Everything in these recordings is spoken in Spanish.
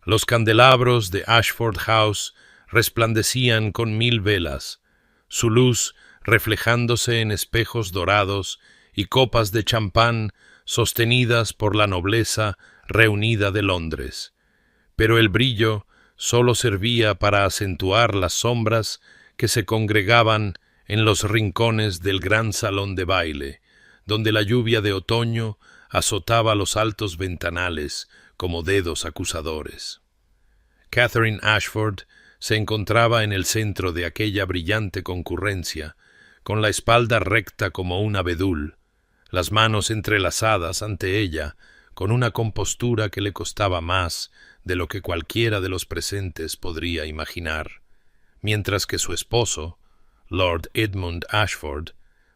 Los candelabros de Ashford House resplandecían con 1000 velas, su luz reflejándose en espejos dorados y copas de champán sostenidas por la nobleza reunida de Londres. Pero el brillo solo servía para acentuar las sombras que se congregaban en los rincones del gran salón de baile, donde la lluvia de otoño azotaba los altos ventanales como dedos acusadores. Catherine Ashford se encontraba en el centro de aquella brillante concurrencia, con la espalda recta como un abedul, las manos entrelazadas ante ella, con una compostura que le costaba más de lo que cualquiera de los presentes podría imaginar, mientras que su esposo, Lord Edmund Ashford,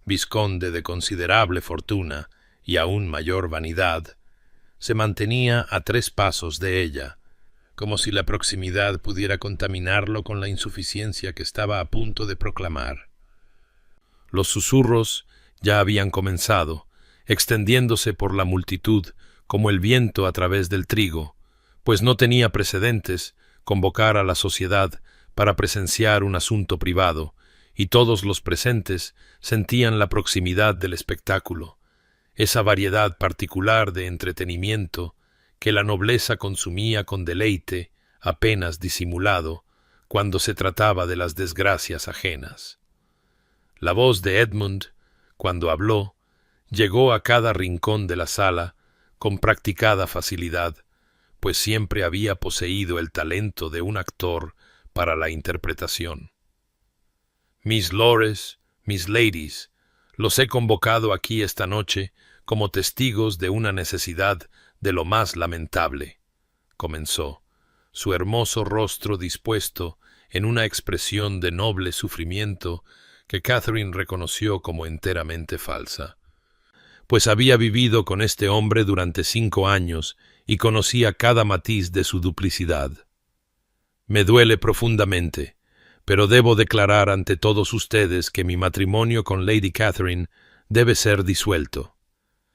vizconde de considerable fortuna y aún mayor vanidad, se mantenía a 3 pasos de ella, como si la proximidad pudiera contaminarlo con la insuficiencia que estaba a punto de proclamar. Los susurros ya habían comenzado, extendiéndose por la multitud como el viento a través del trigo, pues no tenía precedentes convocar a la sociedad para presenciar un asunto privado, y todos los presentes sentían la proximidad del espectáculo, esa variedad particular de entretenimiento que la nobleza consumía con deleite apenas disimulado cuando se trataba de las desgracias ajenas. La voz de Edmund, cuando habló, llegó a cada rincón de la sala con practicada facilidad, pues siempre había poseído el talento de un actor para la interpretación. Mis lores, mis ladies, los he convocado aquí esta noche como testigos de una necesidad de lo más lamentable, comenzó, su hermoso rostro dispuesto en una expresión de noble sufrimiento que Catherine reconoció como enteramente falsa, pues había vivido con este hombre durante 5 años y conocía cada matiz de su duplicidad. Me duele profundamente, pero debo declarar ante todos ustedes que mi matrimonio con Lady Catherine debe ser disuelto.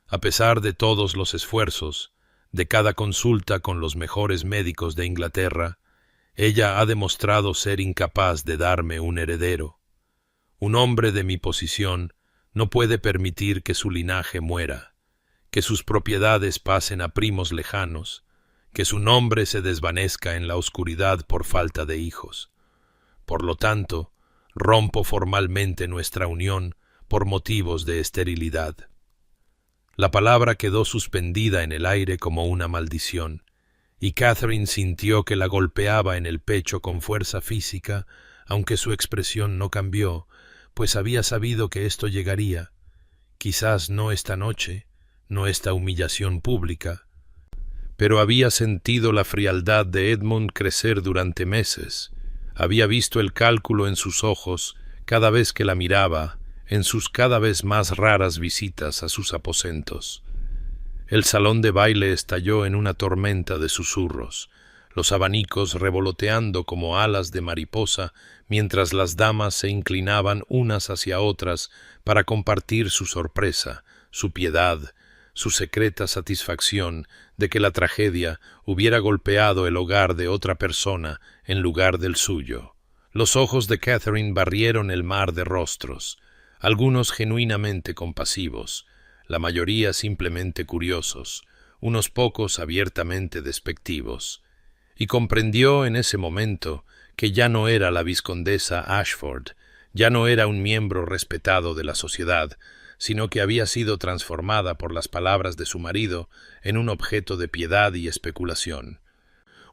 A pesar de todos los esfuerzos, de cada consulta con los mejores médicos de Inglaterra, ella ha demostrado ser incapaz de darme un heredero. Un hombre de mi posición no puede permitir que su linaje muera, que sus propiedades pasen a primos lejanos, que su nombre se desvanezca en la oscuridad por falta de hijos. Por lo tanto, rompo formalmente nuestra unión por motivos de esterilidad. La palabra quedó suspendida en el aire como una maldición, y Catherine sintió que la golpeaba en el pecho con fuerza física, aunque su expresión no cambió, pues había sabido que esto llegaría, quizás no esta noche, no esta humillación pública, pero había sentido la frialdad de Edmund crecer durante meses, había visto el cálculo en sus ojos cada vez que la miraba, en sus cada vez más raras visitas a sus aposentos. El salón de baile estalló en una tormenta de susurros, los abanicos revoloteando como alas de mariposa mientras las damas se inclinaban unas hacia otras para compartir su sorpresa, su piedad, su secreta satisfacción de que la tragedia hubiera golpeado el hogar de otra persona en lugar del suyo. Los ojos de Catherine barrieron el mar de rostros, algunos genuinamente compasivos, la mayoría simplemente curiosos, unos pocos abiertamente despectivos, y comprendió en ese momento que ya no era la vizcondesa Ashford, ya no era un miembro respetado de la sociedad, sino que había sido transformada por las palabras de su marido en un objeto de piedad y especulación.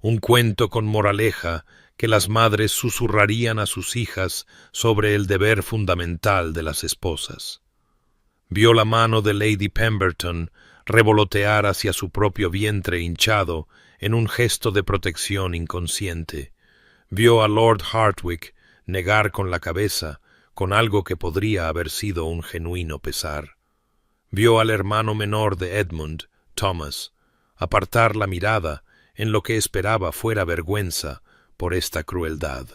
Un cuento con moraleja que las madres susurrarían a sus hijas sobre el deber fundamental de las esposas. Vio la mano de Lady Pemberton revolotear hacia su propio vientre hinchado en un gesto de protección inconsciente. Vio a Lord Hartwig negar con la cabeza, con algo que podría haber sido un genuino pesar. Vio al hermano menor de Edmund, Thomas, apartar la mirada en lo que esperaba fuera vergüenza por esta crueldad.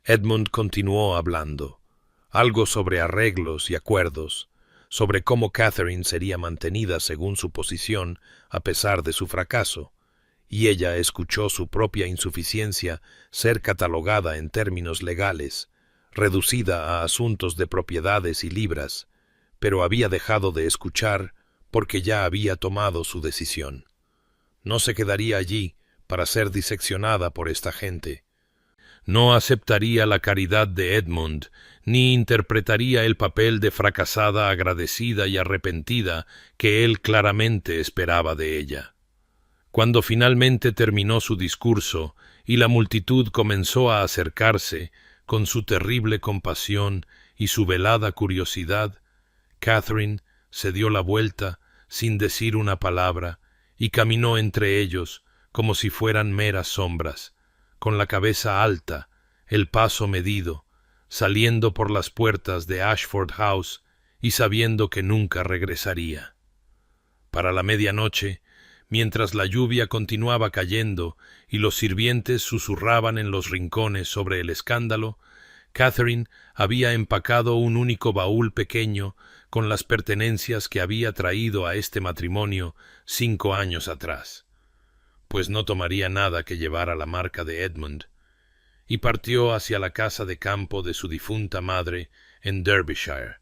Edmund continuó hablando, algo sobre arreglos y acuerdos, sobre cómo Catherine sería mantenida según su posición a pesar de su fracaso, y ella escuchó su propia insuficiencia ser catalogada en términos legales, reducida a asuntos de propiedades y libras, pero había dejado de escuchar porque ya había tomado su decisión. No se quedaría allí para ser diseccionada por esta gente. No aceptaría la caridad de Edmund, ni interpretaría el papel de fracasada agradecida y arrepentida que él claramente esperaba de ella. Cuando finalmente terminó su discurso y la multitud comenzó a acercarse con su terrible compasión y su velada curiosidad, Catherine se dio la vuelta sin decir una palabra y caminó entre ellos como si fueran meras sombras, con la cabeza alta, el paso medido, saliendo por las puertas de Ashford House y sabiendo que nunca regresaría. Para la medianoche, mientras la lluvia continuaba cayendo y los sirvientes susurraban en los rincones sobre el escándalo, Catherine había empacado un único baúl pequeño con las pertenencias que había traído a este matrimonio 5 años atrás, pues no tomaría nada que llevara la marca de Edmund, y partió hacia la casa de campo de su difunta madre en Derbyshire,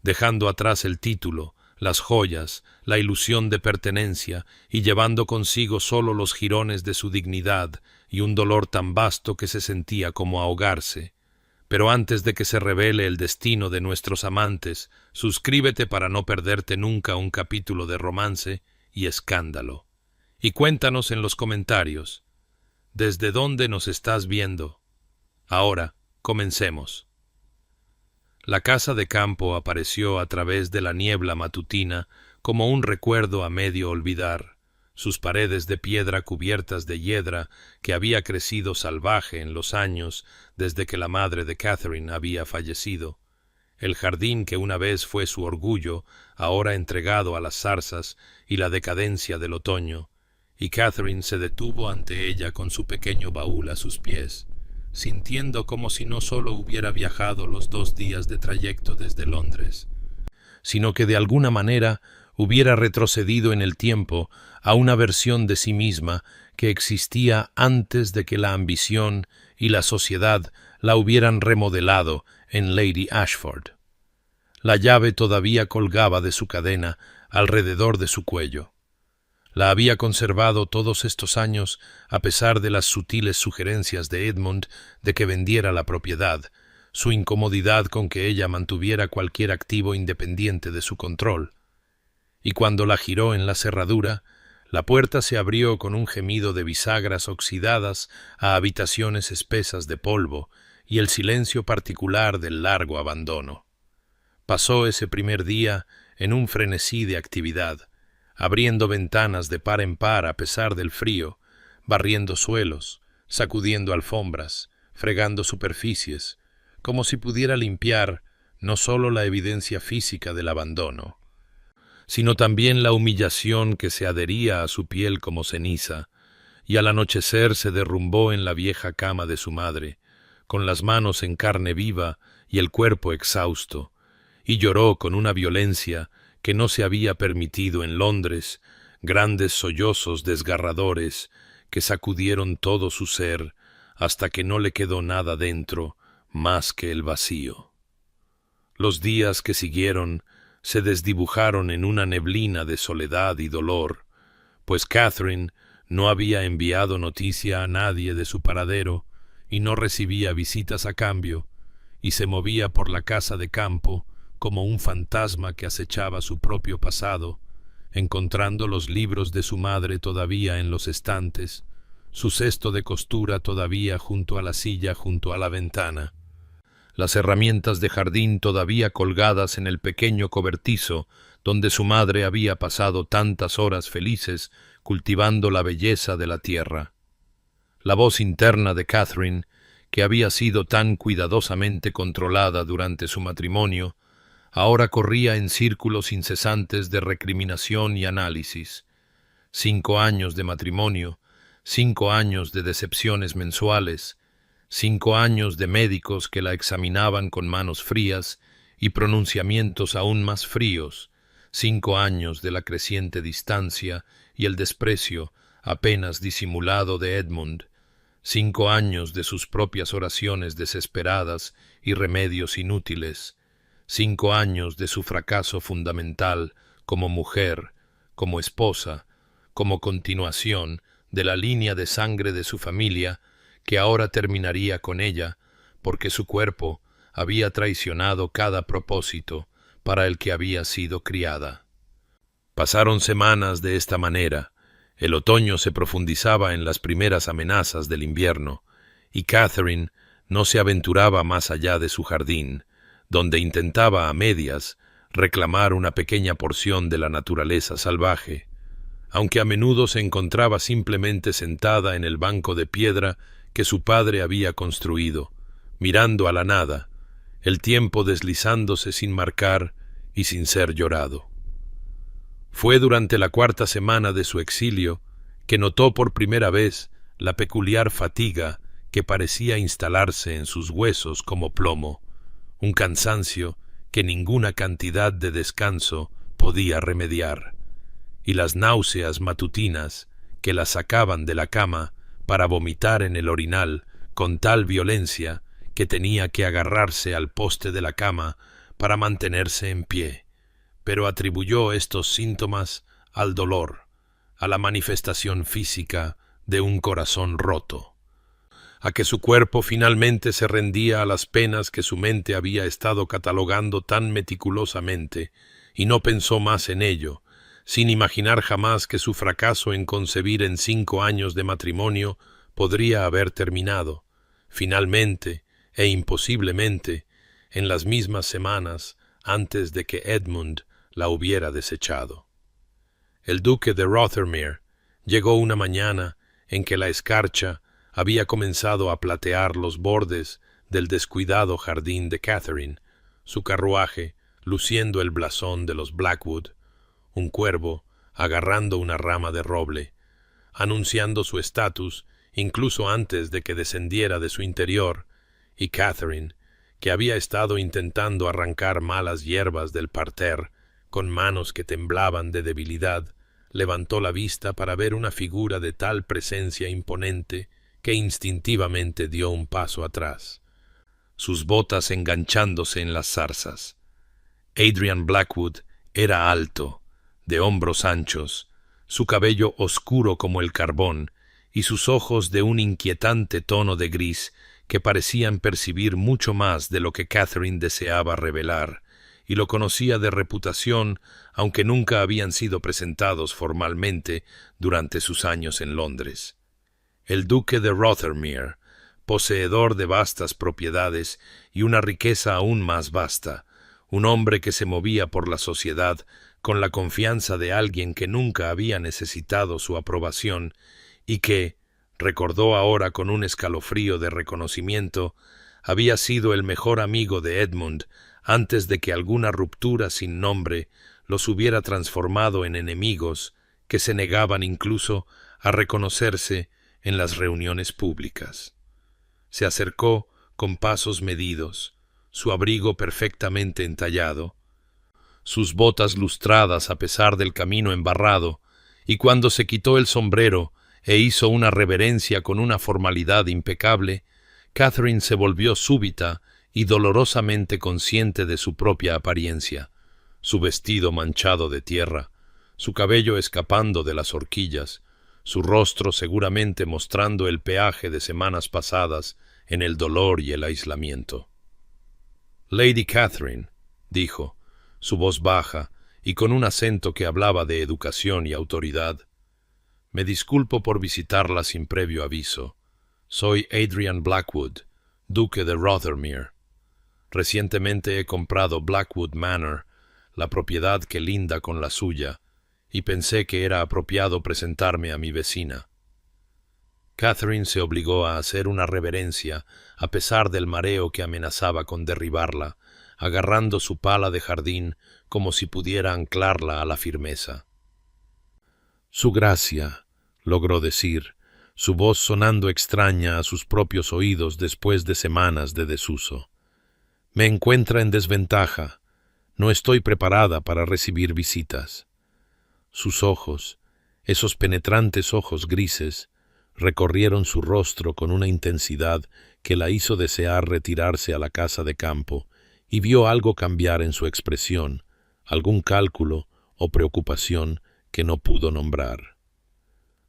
dejando atrás el título, las joyas, la ilusión de pertenencia y llevando consigo solo los jirones de su dignidad y un dolor tan vasto que se sentía como ahogarse. Pero antes de que se revele el destino de nuestros amantes, suscríbete para no perderte nunca un capítulo de romance y escándalo. Y cuéntanos en los comentarios, ¿desde dónde nos estás viendo? Ahora, comencemos. La casa de campo apareció a través de la niebla matutina como un recuerdo a medio olvidar, sus paredes de piedra cubiertas de hiedra que había crecido salvaje en los años desde que la madre de Catherine había fallecido, el jardín que una vez fue su orgullo, ahora entregado a las zarzas y la decadencia del otoño, y Catherine se detuvo ante ella con su pequeño baúl a sus pies, sintiendo como si no solo hubiera viajado los 2 días de trayecto desde Londres, sino que de alguna manera hubiera retrocedido en el tiempo a una versión de sí misma que existía antes de que la ambición y la sociedad la hubieran remodelado en Lady Ashford. La llave todavía colgaba de su cadena alrededor de su cuello. La había conservado todos estos años a pesar de las sutiles sugerencias de Edmund de que vendiera la propiedad, su incomodidad con que ella mantuviera cualquier activo independiente de su control. Y cuando la giró en la cerradura, la puerta se abrió con un gemido de bisagras oxidadas a habitaciones espesas de polvo y el silencio particular del largo abandono. Pasó ese primer día en un frenesí de actividad, abriendo ventanas de par en par a pesar del frío, barriendo suelos, sacudiendo alfombras, fregando superficies, como si pudiera limpiar no solo la evidencia física del abandono, sino también la humillación que se adhería a su piel como ceniza, y al anochecer se derrumbó en la vieja cama de su madre, con las manos en carne viva y el cuerpo exhausto, y lloró con una violencia que no se había permitido en Londres, grandes sollozos desgarradores que sacudieron todo su ser hasta que no le quedó nada dentro más que el vacío. Los días que siguieron se desdibujaron en una neblina de soledad y dolor, pues Catherine no había enviado noticia a nadie de su paradero y no recibía visitas a cambio, y se movía por la casa de campo como un fantasma que acechaba su propio pasado, encontrando los libros de su madre todavía en los estantes, su cesto de costura todavía junto a la silla junto a la ventana, las herramientas de jardín todavía colgadas en el pequeño cobertizo donde su madre había pasado tantas horas felices cultivando la belleza de la tierra. La voz interna de Catherine, que había sido tan cuidadosamente controlada durante su matrimonio, ahora corría en círculos incesantes de recriminación y análisis. 5 años de matrimonio, 5 años de decepciones mensuales, 5 años de médicos que la examinaban con manos frías y pronunciamientos aún más fríos, 5 años de la creciente distancia y el desprecio apenas disimulado de Edmund, 5 años de sus propias oraciones desesperadas y remedios inútiles, 5 años de su fracaso fundamental como mujer, como esposa, como continuación de la línea de sangre de su familia, que ahora terminaría con ella, porque su cuerpo había traicionado cada propósito para el que había sido criada. Pasaron semanas de esta manera. El otoño se profundizaba en las primeras amenazas del invierno, y Catherine no se aventuraba más allá de su jardín, donde intentaba a medias reclamar una pequeña porción de la naturaleza salvaje, aunque a menudo se encontraba simplemente sentada en el banco de piedra que su padre había construido, mirando a la nada, el tiempo deslizándose sin marcar y sin ser llorado. Fue durante la 4ª semana de su exilio que notó por primera vez la peculiar fatiga que parecía instalarse en sus huesos como plomo, un cansancio que ninguna cantidad de descanso podía remediar, y las náuseas matutinas que la sacaban de la cama para vomitar en el orinal con tal violencia que tenía que agarrarse al poste de la cama para mantenerse en pie, pero atribuyó estos síntomas al dolor, a la manifestación física de un corazón roto, a que su cuerpo finalmente se rendía a las penas que su mente había estado catalogando tan meticulosamente, y no pensó más en ello, sin imaginar jamás que su fracaso en concebir en 5 años de matrimonio podría haber terminado, finalmente e imposiblemente, en las mismas semanas antes de que Edmund la hubiera desechado. El duque de Rothermere llegó una mañana en que la escarcha había comenzado a platear los bordes del descuidado jardín de Catherine, su carruaje luciendo el blasón de los Blackwood, un cuervo agarrando una rama de roble, anunciando su estatus incluso antes de que descendiera de su interior, y Catherine, que había estado intentando arrancar malas hierbas del parterre con manos que temblaban de debilidad, levantó la vista para ver una figura de tal presencia imponente que instintivamente dio un paso atrás, sus botas enganchándose en las zarzas. Adrian Blackwood era alto, de hombros anchos, su cabello oscuro como el carbón y sus ojos de un inquietante tono de gris que parecían percibir mucho más de lo que Catherine deseaba revelar, y lo conocía de reputación, aunque nunca habían sido presentados formalmente durante sus años en Londres. El duque de Rothermere, poseedor de vastas propiedades y una riqueza aún más vasta, un hombre que se movía por la sociedad con la confianza de alguien que nunca había necesitado su aprobación y que, recordó ahora con un escalofrío de reconocimiento, había sido el mejor amigo de Edmund antes de que alguna ruptura sin nombre los hubiera transformado en enemigos que se negaban incluso a reconocerse en las reuniones públicas. Se acercó con pasos medidos, su abrigo perfectamente entallado, sus botas lustradas a pesar del camino embarrado, y cuando se quitó el sombrero e hizo una reverencia con una formalidad impecable, Catherine se volvió súbita y dolorosamente consciente de su propia apariencia, su vestido manchado de tierra, su cabello escapando de las horquillas, su rostro seguramente mostrando el peaje de semanas pasadas en el dolor y el aislamiento. «Lady Catherine», dijo, su voz baja y con un acento que hablaba de educación y autoridad, «me disculpo por visitarla sin previo aviso. Soy Adrian Blackwood, duque de Rothermere. Recientemente he comprado Blackwood Manor, la propiedad que linda con la suya, y pensé que era apropiado presentarme a mi vecina». Catherine se obligó a hacer una reverencia a pesar del mareo que amenazaba con derribarla, agarrando su pala de jardín como si pudiera anclarla a la firmeza. «Su gracia», logró decir, su voz sonando extraña a sus propios oídos después de semanas de desuso. «Me encuentra en desventaja. No estoy preparada para recibir visitas». Sus ojos, Esos penetrantes ojos grises recorrieron su rostro con una intensidad que la hizo desear retirarse a la casa de campo, y vio algo cambiar en su expresión, algún cálculo o preocupación que no pudo nombrar.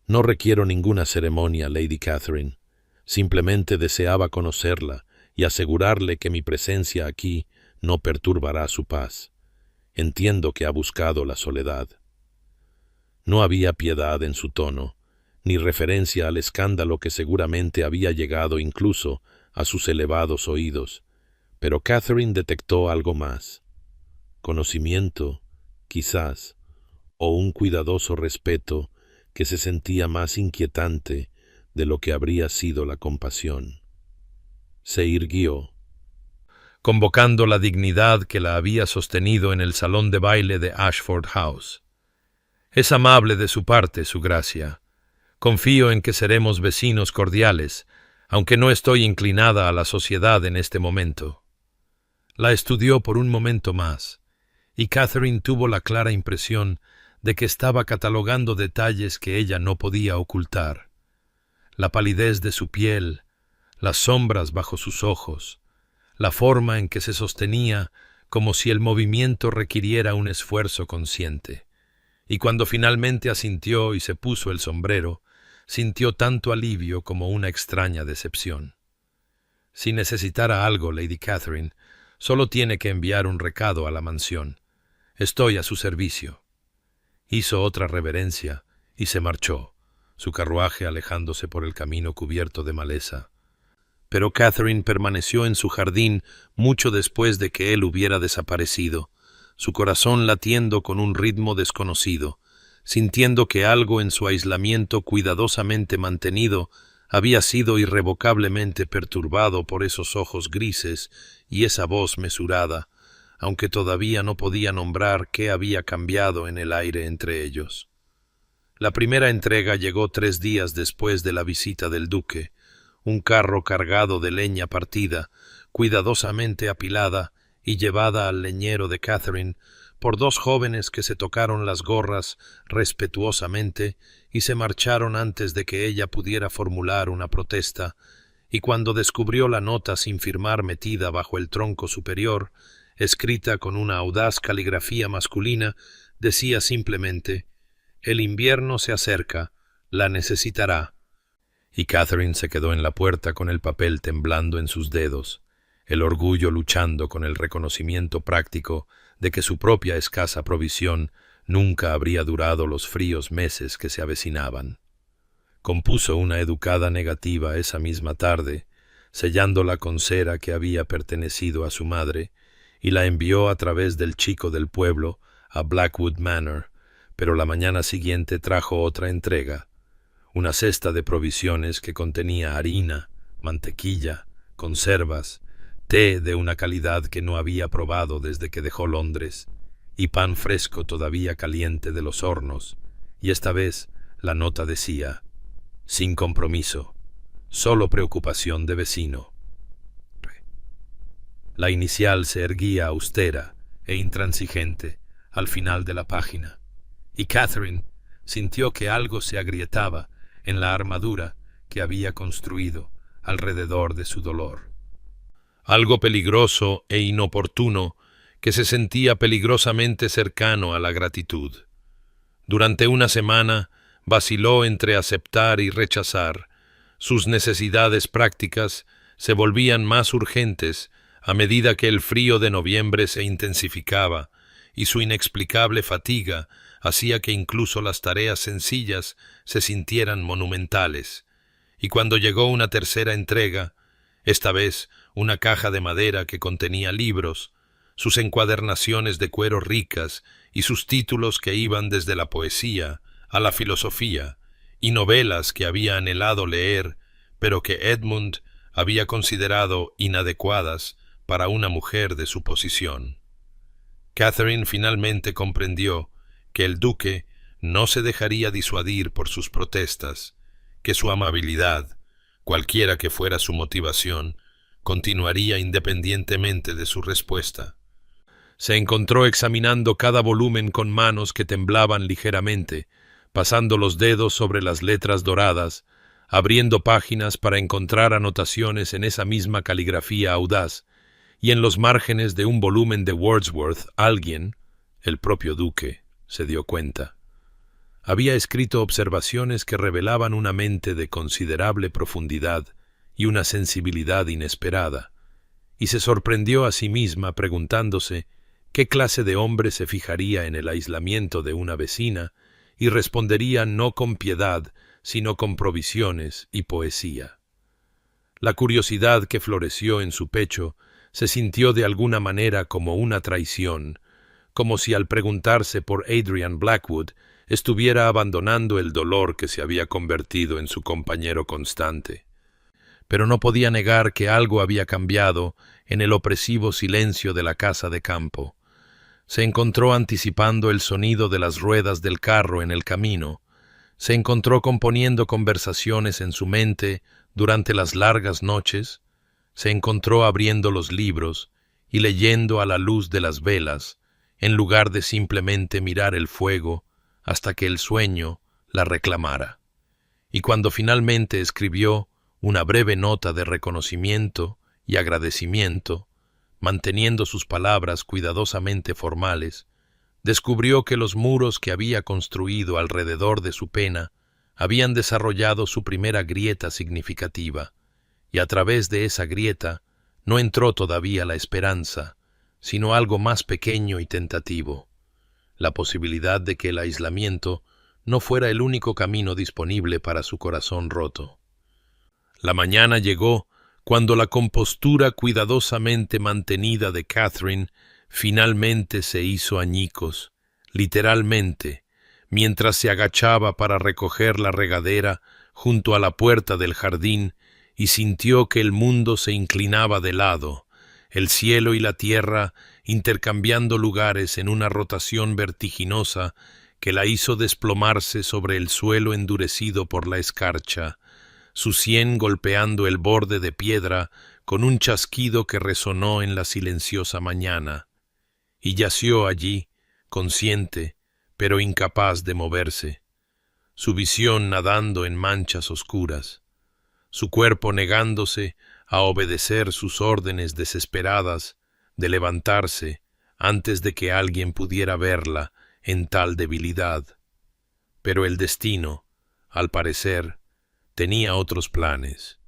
No requiero ninguna ceremonia, Lady Catherine. Simplemente deseaba conocerla y asegurarle que mi presencia aquí no perturbará su paz. Entiendo que ha buscado la soledad. No había piedad en su tono, ni referencia al escándalo que seguramente había llegado incluso a sus elevados oídos, pero Catherine detectó algo más. Conocimiento, quizás, o un cuidadoso respeto que se sentía más inquietante de lo que habría sido la compasión. Se irguió, convocando la dignidad que la había sostenido en el salón de baile de Ashford House. Es amable de su parte, su gracia. Confío en que seremos vecinos cordiales, aunque no estoy inclinada a la sociedad en este momento. La estudió por un momento más, y Catherine tuvo la clara impresión de que estaba catalogando detalles que ella no podía ocultar. La palidez de su piel, las sombras bajo sus ojos, la forma en que se sostenía como si el movimiento requiriera un esfuerzo consciente. Y cuando finalmente asintió y se puso el sombrero, sintió tanto alivio como una extraña decepción. Si necesitara algo, Lady Catherine, solo tiene que enviar un recado a la mansión. Estoy a su servicio. Hizo otra reverencia y se marchó, su carruaje alejándose por el camino cubierto de maleza. Pero Catherine permaneció en su jardín mucho después de que él hubiera desaparecido, su corazón latiendo con un ritmo desconocido, sintiendo que algo en su aislamiento cuidadosamente mantenido había sido irrevocablemente perturbado por esos ojos grises y esa voz mesurada, aunque todavía no podía nombrar qué había cambiado en el aire entre ellos. La primera entrega llegó 3 días después de la visita del duque, un carro cargado de leña partida, cuidadosamente apilada y llevada al leñero de Catherine por 2 jóvenes que se tocaron las gorras respetuosamente y se marcharon antes de que ella pudiera formular una protesta, y cuando descubrió la nota sin firmar metida bajo el tronco superior, escrita con una audaz caligrafía masculina, decía simplemente: «El invierno se acerca, la necesitará». Y Catherine se quedó en la puerta con el papel temblando en sus dedos, el orgullo luchando con el reconocimiento práctico de que su propia escasa provisión nunca habría durado los fríos meses que se avecinaban. Compuso una educada negativa esa misma tarde, sellándola con cera que había pertenecido a su madre, y la envió a través del chico del pueblo a Blackwood Manor, pero la mañana siguiente trajo otra entrega, una cesta de provisiones que contenía harina, mantequilla, conservas, té de una calidad que no había probado desde que dejó Londres, y pan fresco todavía caliente de los hornos, y esta vez la nota decía: «Sin compromiso, solo preocupación de vecino». La inicial se erguía austera e intransigente al final de la página, y Catherine sintió que algo se agrietaba en la armadura que había construido alrededor de su dolor. Algo peligroso e inoportuno que se sentía peligrosamente cercano a la gratitud. Durante una semana vaciló entre aceptar y rechazar. Sus necesidades prácticas se volvían más urgentes a medida que el frío de noviembre se intensificaba, y su inexplicable fatiga hacía que incluso las tareas sencillas se sintieran monumentales. Y cuando llegó una tercera entrega, esta vez una caja de madera que contenía libros, sus encuadernaciones de cuero ricas y sus títulos que iban desde la poesía a la filosofía, y novelas que había anhelado leer, pero que Edmund había considerado inadecuadas para una mujer de su posición. Catherine finalmente comprendió que el duque no se dejaría disuadir por sus protestas, que su amabilidad, cualquiera que fuera su motivación, continuaría independientemente de su respuesta. Se encontró examinando cada volumen con manos que temblaban ligeramente, pasando los dedos sobre las letras doradas, abriendo páginas para encontrar anotaciones en esa misma caligrafía audaz, y en los márgenes de un volumen de Wordsworth alguien, el propio duque, se dio cuenta. Había escrito observaciones que revelaban una mente de considerable profundidad y una sensibilidad inesperada, y se sorprendió a sí misma preguntándose qué clase de hombre se fijaría en el aislamiento de una vecina y respondería no con piedad, sino con provisiones y poesía. La curiosidad que floreció en su pecho se sintió de alguna manera como una traición, como si al preguntarse por Adrian Blackwood estuviera abandonando el dolor que se había convertido en su compañero constante. Pero no podía negar que algo había cambiado en el opresivo silencio de la casa de campo. Se encontró anticipando el sonido de las ruedas del carro en el camino. Se encontró componiendo conversaciones en su mente durante las largas noches. Se encontró abriendo los libros y leyendo a la luz de las velas, en lugar de simplemente mirar el fuego hasta que el sueño la reclamara. Y cuando finalmente escribió una breve nota de reconocimiento y agradecimiento, manteniendo sus palabras cuidadosamente formales, descubrió que los muros que había construido alrededor de su pena habían desarrollado su primera grieta significativa, y a través de esa grieta no entró todavía la esperanza, sino algo más pequeño y tentativo, la posibilidad de que el aislamiento no fuera el único camino disponible para su corazón roto. La mañana llegó cuando la compostura cuidadosamente mantenida de Catherine finalmente se hizo añicos, literalmente, mientras se agachaba para recoger la regadera junto a la puerta del jardín y sintió que el mundo se inclinaba de lado, el cielo y la tierra intercambiando lugares en una rotación vertiginosa que la hizo desplomarse sobre el suelo endurecido por la escarcha, su sien golpeando el borde de piedra con un chasquido que resonó en la silenciosa mañana, y yació allí, consciente, pero incapaz de moverse, su visión nadando en manchas oscuras, su cuerpo negándose a obedecer sus órdenes desesperadas de levantarse antes de que alguien pudiera verla en tal debilidad. Pero el destino, al parecer, tenía otros planes,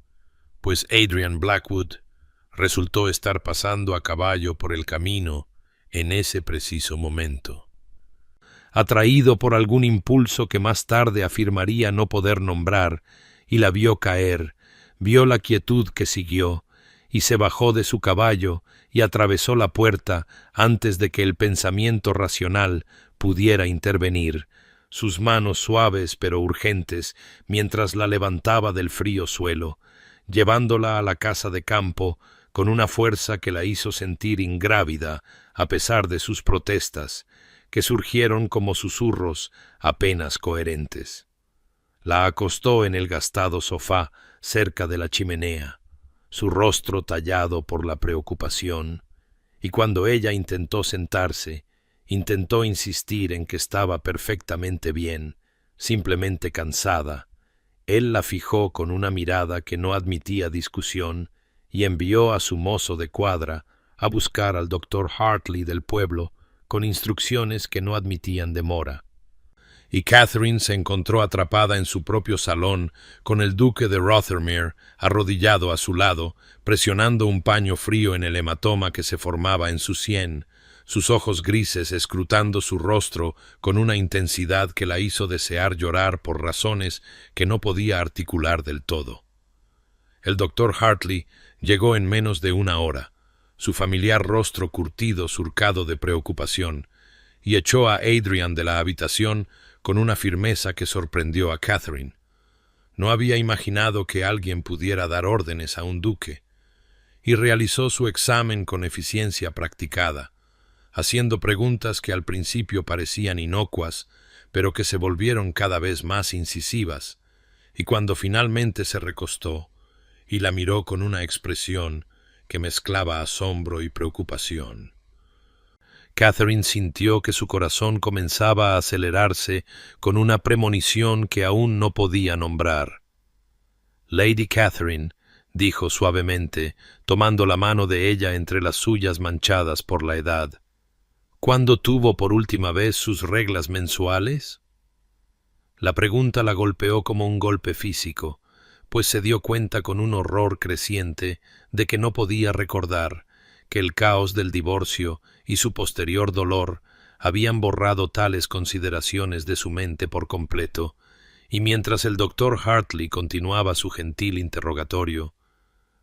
pues Adrian Blackwood resultó estar pasando a caballo por el camino en ese preciso momento. Atraído por algún impulso que más tarde afirmaría no poder nombrar, y la vio caer, vio la quietud que siguió, y se bajó de su caballo y atravesó la puerta antes de que el pensamiento racional pudiera intervenir, sus manos suaves pero urgentes mientras la levantaba del frío suelo, llevándola a la casa de campo con una fuerza que la hizo sentir ingrávida a pesar de sus protestas, que surgieron como susurros apenas coherentes. La acostó en el gastado sofá cerca de la chimenea, su rostro tallado por la preocupación, y cuando ella intentó sentarse, intentó insistir en que estaba perfectamente bien, simplemente cansada. Él la fijó con una mirada que no admitía discusión y envió a su mozo de cuadra a buscar al doctor Hartley del pueblo con instrucciones que no admitían demora. Y Catherine se encontró atrapada en su propio salón con el duque de Rothermere arrodillado a su lado, presionando un paño frío en el hematoma que se formaba en su sien, sus ojos grises escrutando su rostro con una intensidad que la hizo desear llorar por razones que no podía articular del todo. El doctor Hartley llegó en menos de una hora, su familiar rostro curtido surcado de preocupación, y echó a Adrian de la habitación con una firmeza que sorprendió a Catherine. No había imaginado que alguien pudiera dar órdenes a un duque, y realizó su examen con eficiencia practicada, haciendo preguntas que al principio parecían inocuas, pero que se volvieron cada vez más incisivas, y cuando finalmente se recostó y la miró con una expresión que mezclaba asombro y preocupación. Catherine sintió que su corazón comenzaba a acelerarse con una premonición que aún no podía nombrar. «Lady Catherine», dijo suavemente, tomando la mano de ella entre las suyas manchadas por la edad, «¿cuándo tuvo por última vez sus reglas mensuales?» La pregunta la golpeó como un golpe físico, pues se dio cuenta con un horror creciente de que no podía recordar, que el caos del divorcio y su posterior dolor habían borrado tales consideraciones de su mente por completo, y mientras el doctor Hartley continuaba su gentil interrogatorio,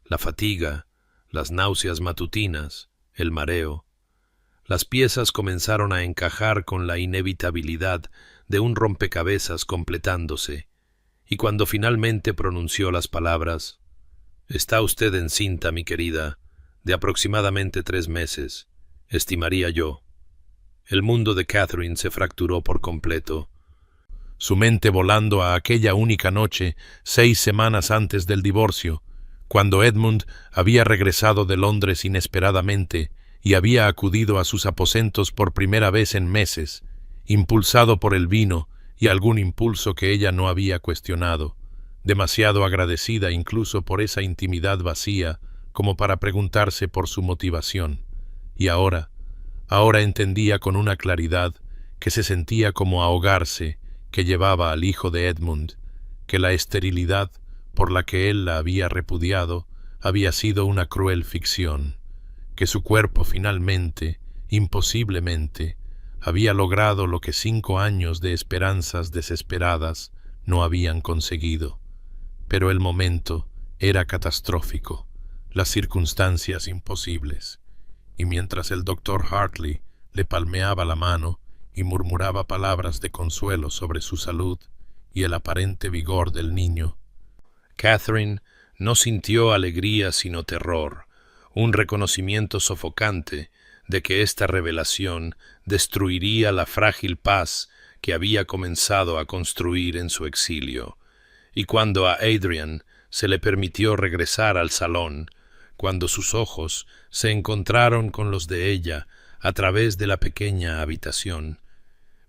la fatiga, las náuseas matutinas, el mareo, las piezas comenzaron a encajar con la inevitabilidad de un rompecabezas completándose, y cuando finalmente pronunció las palabras, «Está usted encinta, mi querida, de aproximadamente 3 meses, estimaría yo». El mundo de Catherine se fracturó por completo, su mente volando a aquella única noche 6 semanas antes del divorcio, cuando Edmund había regresado de Londres inesperadamente y había acudido a sus aposentos por primera vez en meses, impulsado por el vino y algún impulso que ella no había cuestionado, demasiado agradecida incluso por esa intimidad vacía como para preguntarse por su motivación, y ahora entendía con una claridad que se sentía como ahogarse, que llevaba al hijo de Edmund, que la esterilidad por la que él la había repudiado había sido una cruel ficción, que su cuerpo finalmente, imposiblemente, había logrado lo que 5 años de esperanzas desesperadas no habían conseguido. Pero el momento era catastrófico, las circunstancias imposibles, y mientras el doctor Hartley le palmeaba la mano y murmuraba palabras de consuelo sobre su salud y el aparente vigor del niño, Catherine no sintió alegría sino terror, un reconocimiento sofocante de que esta revelación destruiría la frágil paz que había comenzado a construir en su exilio. Y cuando a Adrian se le permitió regresar al salón, cuando sus ojos se encontraron con los de ella a través de la pequeña habitación,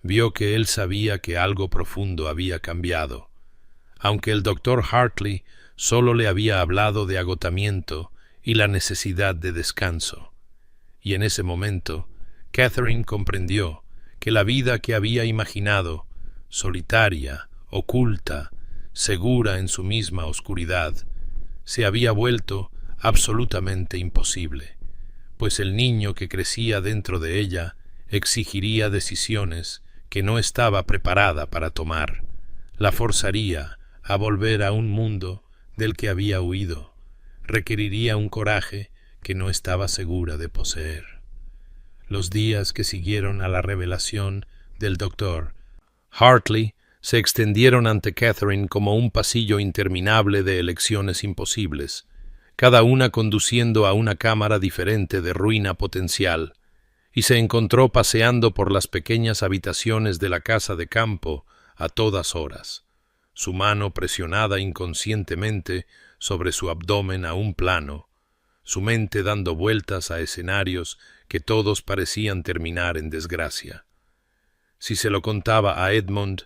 vio que él sabía que algo profundo había cambiado. Aunque el doctor Hartley solo le había hablado de agotamiento y la necesidad de descanso. Y en ese momento, Catherine comprendió que la vida que había imaginado, solitaria, oculta, segura en su misma oscuridad, se había vuelto absolutamente imposible, pues el niño que crecía dentro de ella exigiría decisiones que no estaba preparada para tomar, la forzaría a volver a un mundo del que había huido, requeriría un coraje que no estaba segura de poseer. Los días que siguieron a la revelación del doctor Hartley se extendieron ante Catherine como un pasillo interminable de elecciones imposibles, cada una conduciendo a una cámara diferente de ruina potencial, y se encontró paseando por las pequeñas habitaciones de la casa de campo a todas horas, su mano presionada inconscientemente sobre su abdomen a un plano, su mente dando vueltas a escenarios que todos parecían terminar en desgracia. Si se lo contaba a Edmund,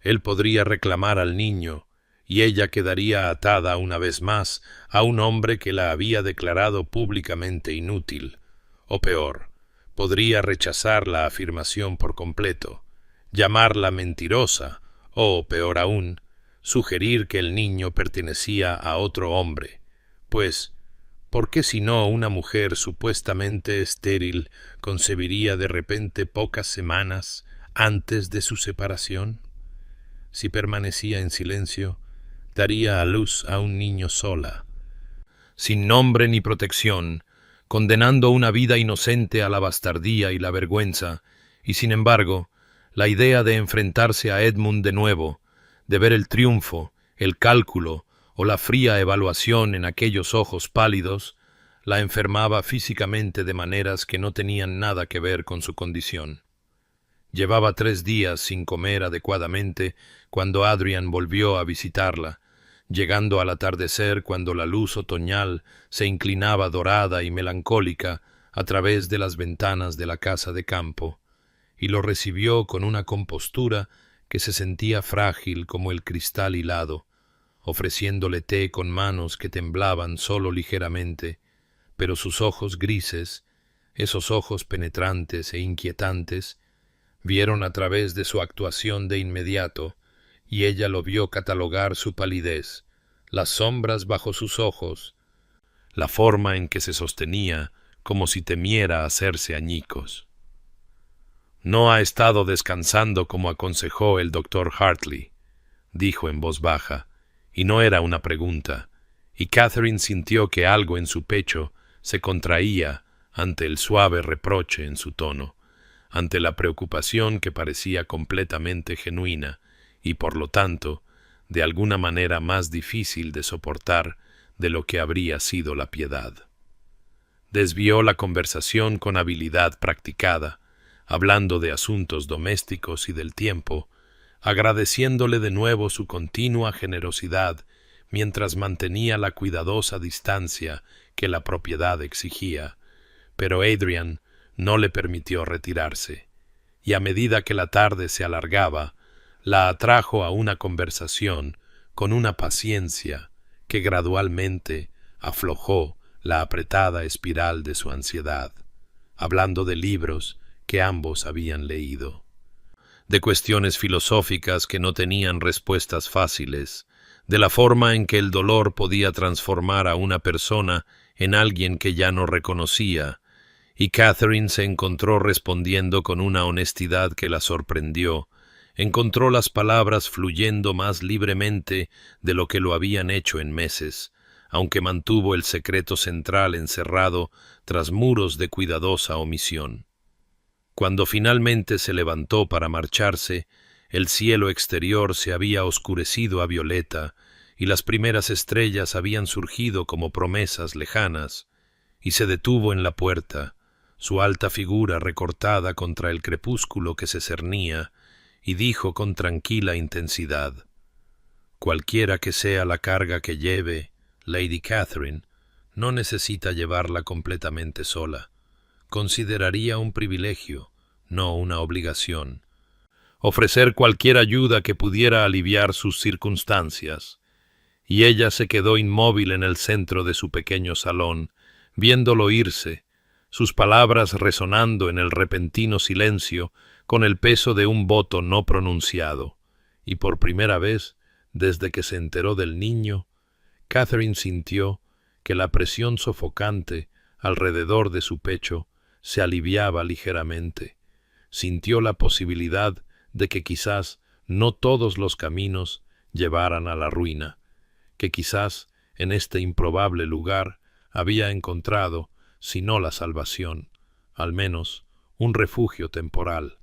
él podría reclamar al niño, y ella quedaría atada una vez más a un hombre que la había declarado públicamente inútil, o peor, podría rechazar la afirmación por completo, llamarla mentirosa, o, peor aún, sugerir que el niño pertenecía a otro hombre, pues, ¿por qué si no una mujer supuestamente estéril concebiría de repente pocas semanas antes de su separación? Si permanecía en silencio, daría a luz a un niño sola, sin nombre ni protección, condenando una vida inocente a la bastardía y la vergüenza, y sin embargo, la idea de enfrentarse a Edmund de nuevo, de ver el triunfo, el cálculo o la fría evaluación en aquellos ojos pálidos, la enfermaba físicamente de maneras que no tenían nada que ver con su condición. Llevaba 3 días sin comer adecuadamente cuando Adrian volvió a visitarla, llegando al atardecer cuando la luz otoñal se inclinaba dorada y melancólica a través de las ventanas de la casa de campo, y lo recibió con una compostura que se sentía frágil como el cristal hilado, ofreciéndole té con manos que temblaban solo ligeramente, pero sus ojos grises, esos ojos penetrantes e inquietantes, vieron a través de su actuación de inmediato, y ella lo vio catalogar su palidez, las sombras bajo sus ojos, la forma en que se sostenía como si temiera hacerse añicos. «No ha estado descansando como aconsejó el doctor Hartley», dijo en voz baja, y no era una pregunta, y Catherine sintió que algo en su pecho se contraía ante el suave reproche en su tono, ante la preocupación que parecía completamente genuina y, por lo tanto, de alguna manera más difícil de soportar de lo que habría sido la piedad. Desvió la conversación con habilidad practicada, hablando de asuntos domésticos y del tiempo, agradeciéndole de nuevo su continua generosidad mientras mantenía la cuidadosa distancia que la propiedad exigía, pero Adrian no le permitió retirarse, y a medida que la tarde se alargaba, la atrajo a una conversación con una paciencia que gradualmente aflojó la apretada espiral de su ansiedad, hablando de libros que ambos habían leído, de cuestiones filosóficas que no tenían respuestas fáciles, de la forma en que el dolor podía transformar a una persona en alguien que ya no reconocía, y Catherine se encontró respondiendo con una honestidad que la sorprendió. Encontró las palabras fluyendo más libremente de lo que lo habían hecho en meses, aunque mantuvo el secreto central encerrado tras muros de cuidadosa omisión. Cuando finalmente se levantó para marcharse, el cielo exterior se había oscurecido a violeta y las primeras estrellas habían surgido como promesas lejanas, y se detuvo en la puerta, su alta figura recortada contra el crepúsculo que se cernía, y dijo con tranquila intensidad: «Cualquiera que sea la carga que lleve, Lady Catherine, no necesita llevarla completamente sola. Consideraría un privilegio, no una obligación, ofrecer cualquier ayuda que pudiera aliviar sus circunstancias». Y ella se quedó inmóvil en el centro de su pequeño salón, viéndolo irse, sus palabras resonando en el repentino silencio con el peso de un voto no pronunciado, y por primera vez, desde que se enteró del niño, Catherine sintió que la presión sofocante alrededor de su pecho se aliviaba ligeramente. Sintió la posibilidad de que quizás no todos los caminos llevaran a la ruina, que quizás en este improbable lugar había encontrado, si no la salvación, al menos un refugio temporal,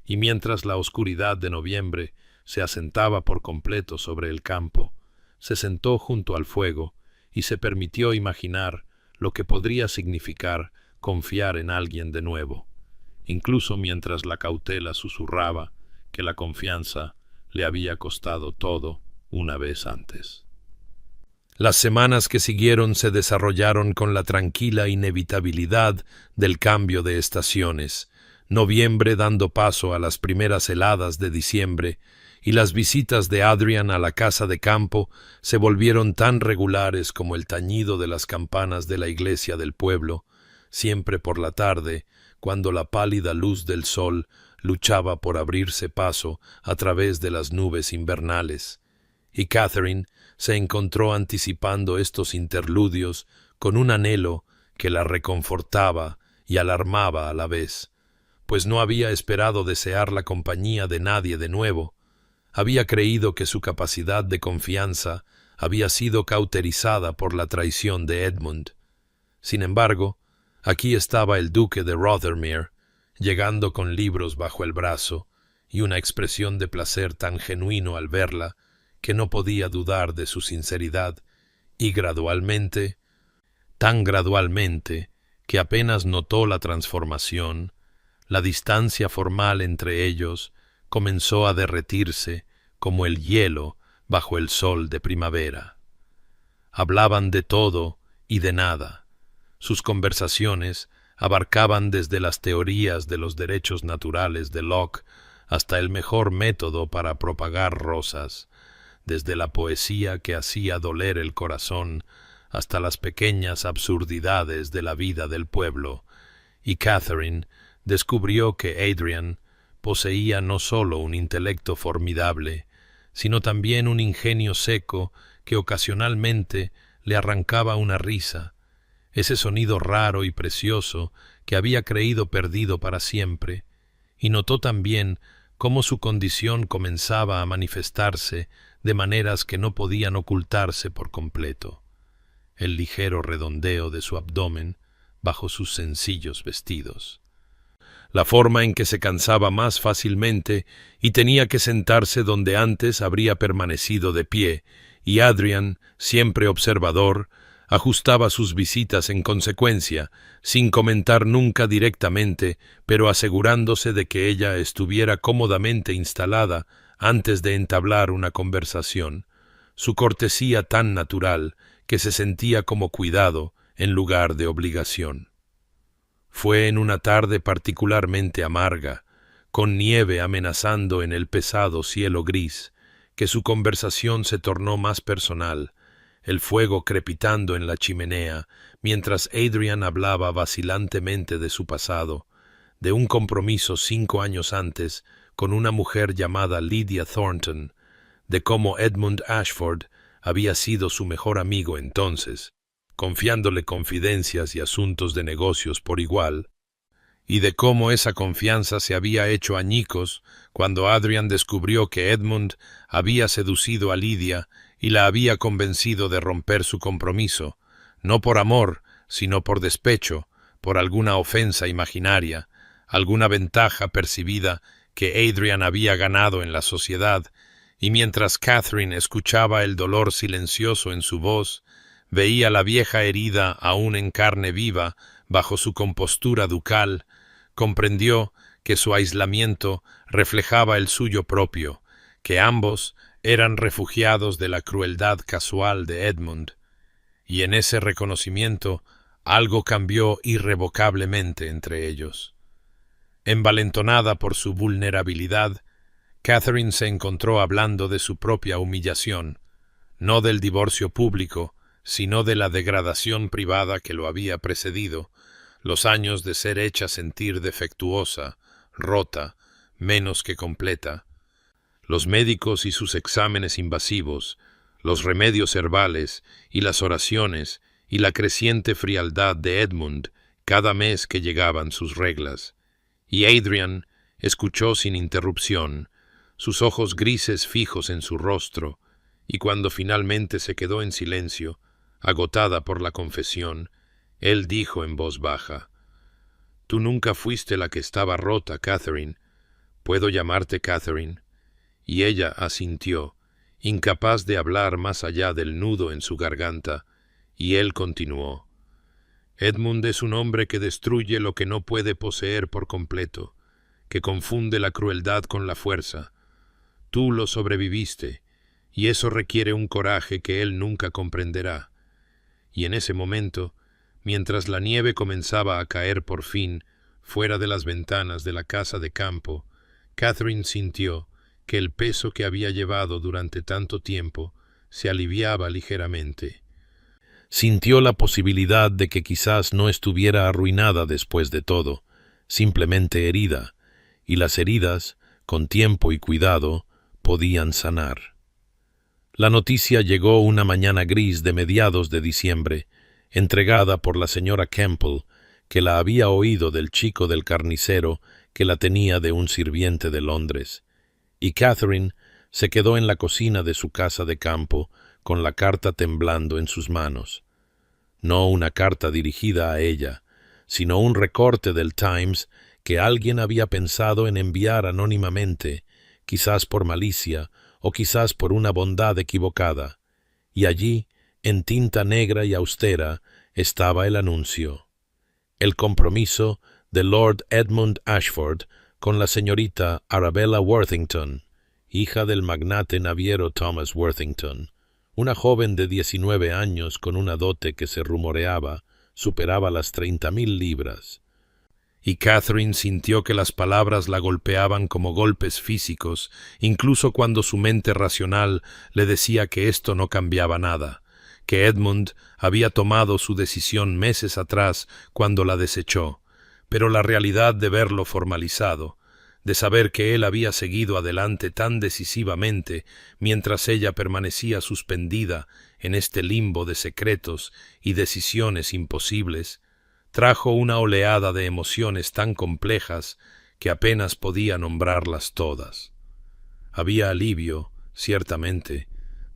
y mientras la oscuridad de noviembre se asentaba por completo sobre el campo, se sentó junto al fuego y se permitió imaginar lo que podría significar confiar en alguien de nuevo, incluso mientras la cautela susurraba que la confianza le había costado todo una vez antes. Las semanas que siguieron se desarrollaron con la tranquila inevitabilidad del cambio de estaciones, noviembre dando paso a las primeras heladas de diciembre, y las visitas de Adrian a la casa de campo se volvieron tan regulares como el tañido de las campanas de la iglesia del pueblo, siempre por la tarde, cuando la pálida luz del sol luchaba por abrirse paso a través de las nubes invernales, y Catherine se encontró anticipando estos interludios con un anhelo que la reconfortaba y alarmaba a la vez, pues no había esperado desear la compañía de nadie de nuevo. Había creído que su capacidad de confianza había sido cauterizada por la traición de Edmund. Sin embargo, aquí estaba el duque de Rothermere, llegando con libros bajo el brazo y una expresión de placer tan genuino al verla que no podía dudar de su sinceridad, y gradualmente, tan gradualmente, que apenas notó la transformación, la distancia formal entre ellos comenzó a derretirse como el hielo bajo el sol de primavera. Hablaban de todo y de nada. Sus conversaciones, abarcaban desde las teorías de los derechos naturales de Locke hasta el mejor método para propagar rosas, desde la poesía que hacía doler el corazón hasta las pequeñas absurdidades de la vida del pueblo, y Catherine descubrió que Adrian poseía no solo un intelecto formidable, sino también un ingenio seco que ocasionalmente le arrancaba una risa, ese sonido raro y precioso que había creído perdido para siempre, y notó también cómo su condición comenzaba a manifestarse de maneras que no podían ocultarse por completo. El ligero redondeo de su abdomen bajo sus sencillos vestidos, la forma en que se cansaba más fácilmente y tenía que sentarse donde antes habría permanecido de pie, y Adrian, siempre observador, ajustaba sus visitas en consecuencia, sin comentar nunca directamente, pero asegurándose de que ella estuviera cómodamente instalada antes de entablar una conversación, su cortesía tan natural que se sentía como cuidado en lugar de obligación. Fue en una tarde particularmente amarga, con nieve amenazando en el pesado cielo gris, que su conversación se tornó más personal, el fuego crepitando en la chimenea, mientras Adrian hablaba vacilantemente de su pasado, de un compromiso 5 años antes con una mujer llamada Lydia Thornton, de cómo Edmund Ashford había sido su mejor amigo entonces, confiándole confidencias y asuntos de negocios por igual, y de cómo esa confianza se había hecho añicos cuando Adrian descubrió que Edmund había seducido a Lydia y la había convencido de romper su compromiso, no por amor, sino por despecho, por alguna ofensa imaginaria, alguna ventaja percibida que Adrian había ganado en la sociedad, y mientras Catherine escuchaba el dolor silencioso en su voz, veía la vieja herida aún en carne viva bajo su compostura ducal, comprendió que su aislamiento reflejaba el suyo propio, que ambos eran refugiados de la crueldad casual de Edmund, y en ese reconocimiento algo cambió irrevocablemente entre ellos. Envalentonada por su vulnerabilidad, Catherine se encontró hablando de su propia humillación, no del divorcio público, sino de la degradación privada que lo había precedido, los años de ser hecha sentir defectuosa, rota, menos que completa, los médicos y sus exámenes invasivos, los remedios herbales y las oraciones y la creciente frialdad de Edmund cada mes que llegaban sus reglas. Y Adrian escuchó sin interrupción, sus ojos grises fijos en su rostro, y cuando finalmente se quedó en silencio, agotada por la confesión, él dijo en voz baja: «Tú nunca fuiste la que estaba rota, Catherine. ¿Puedo llamarte Catherine?» Y ella asintió, incapaz de hablar más allá del nudo en su garganta, y él continuó: «Edmund es un hombre que destruye lo que no puede poseer por completo, que confunde la crueldad con la fuerza. Tú lo sobreviviste, y eso requiere un coraje que él nunca comprenderá». Y en ese momento, mientras la nieve comenzaba a caer por fin fuera de las ventanas de la casa de campo, Catherine sintió que el peso que había llevado durante tanto tiempo se aliviaba ligeramente. Sintió la posibilidad de que quizás no estuviera arruinada después de todo, simplemente herida, y las heridas, con tiempo y cuidado, podían sanar. La noticia llegó una mañana gris de mediados de diciembre, entregada por la señora Campbell, que la había oído del chico del carnicero que la tenía de un sirviente de Londres, y Catherine se quedó en la cocina de su casa de campo con la carta temblando en sus manos. No una carta dirigida a ella, sino un recorte del Times que alguien había pensado en enviar anónimamente, quizás por malicia o quizás por una bondad equivocada, y allí, en tinta negra y austera, estaba el anuncio: el compromiso de Lord Edmund Ashford con la señorita Arabella Worthington, hija del magnate naviero Thomas Worthington, una joven de 19 años con una dote que se rumoreaba superaba las 30.000 libras, y Catherine sintió que las palabras la golpeaban como golpes físicos, incluso cuando su mente racional le decía que esto no cambiaba nada, que Edmund había tomado su decisión meses atrás cuando la desechó, pero la realidad de verlo formalizado, de saber que él había seguido adelante tan decisivamente mientras ella permanecía suspendida en este limbo de secretos y decisiones imposibles, trajo una oleada de emociones tan complejas que apenas podía nombrarlas todas. Había alivio, ciertamente,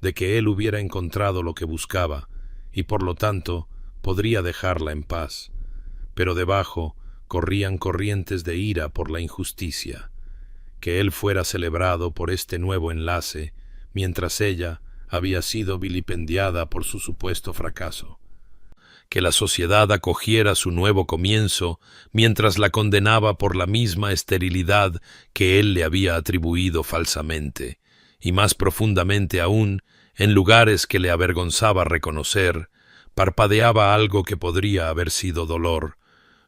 de que él hubiera encontrado lo que buscaba, y por lo tanto podría dejarla en paz, pero debajo corrían corrientes de ira por la injusticia, que él fuera celebrado por este nuevo enlace, mientras ella había sido vilipendiada por su supuesto fracaso, que la sociedad acogiera su nuevo comienzo mientras la condenaba por la misma esterilidad que él le había atribuido falsamente, y más profundamente aún, en lugares que le avergonzaba reconocer, parpadeaba algo que podría haber sido dolor,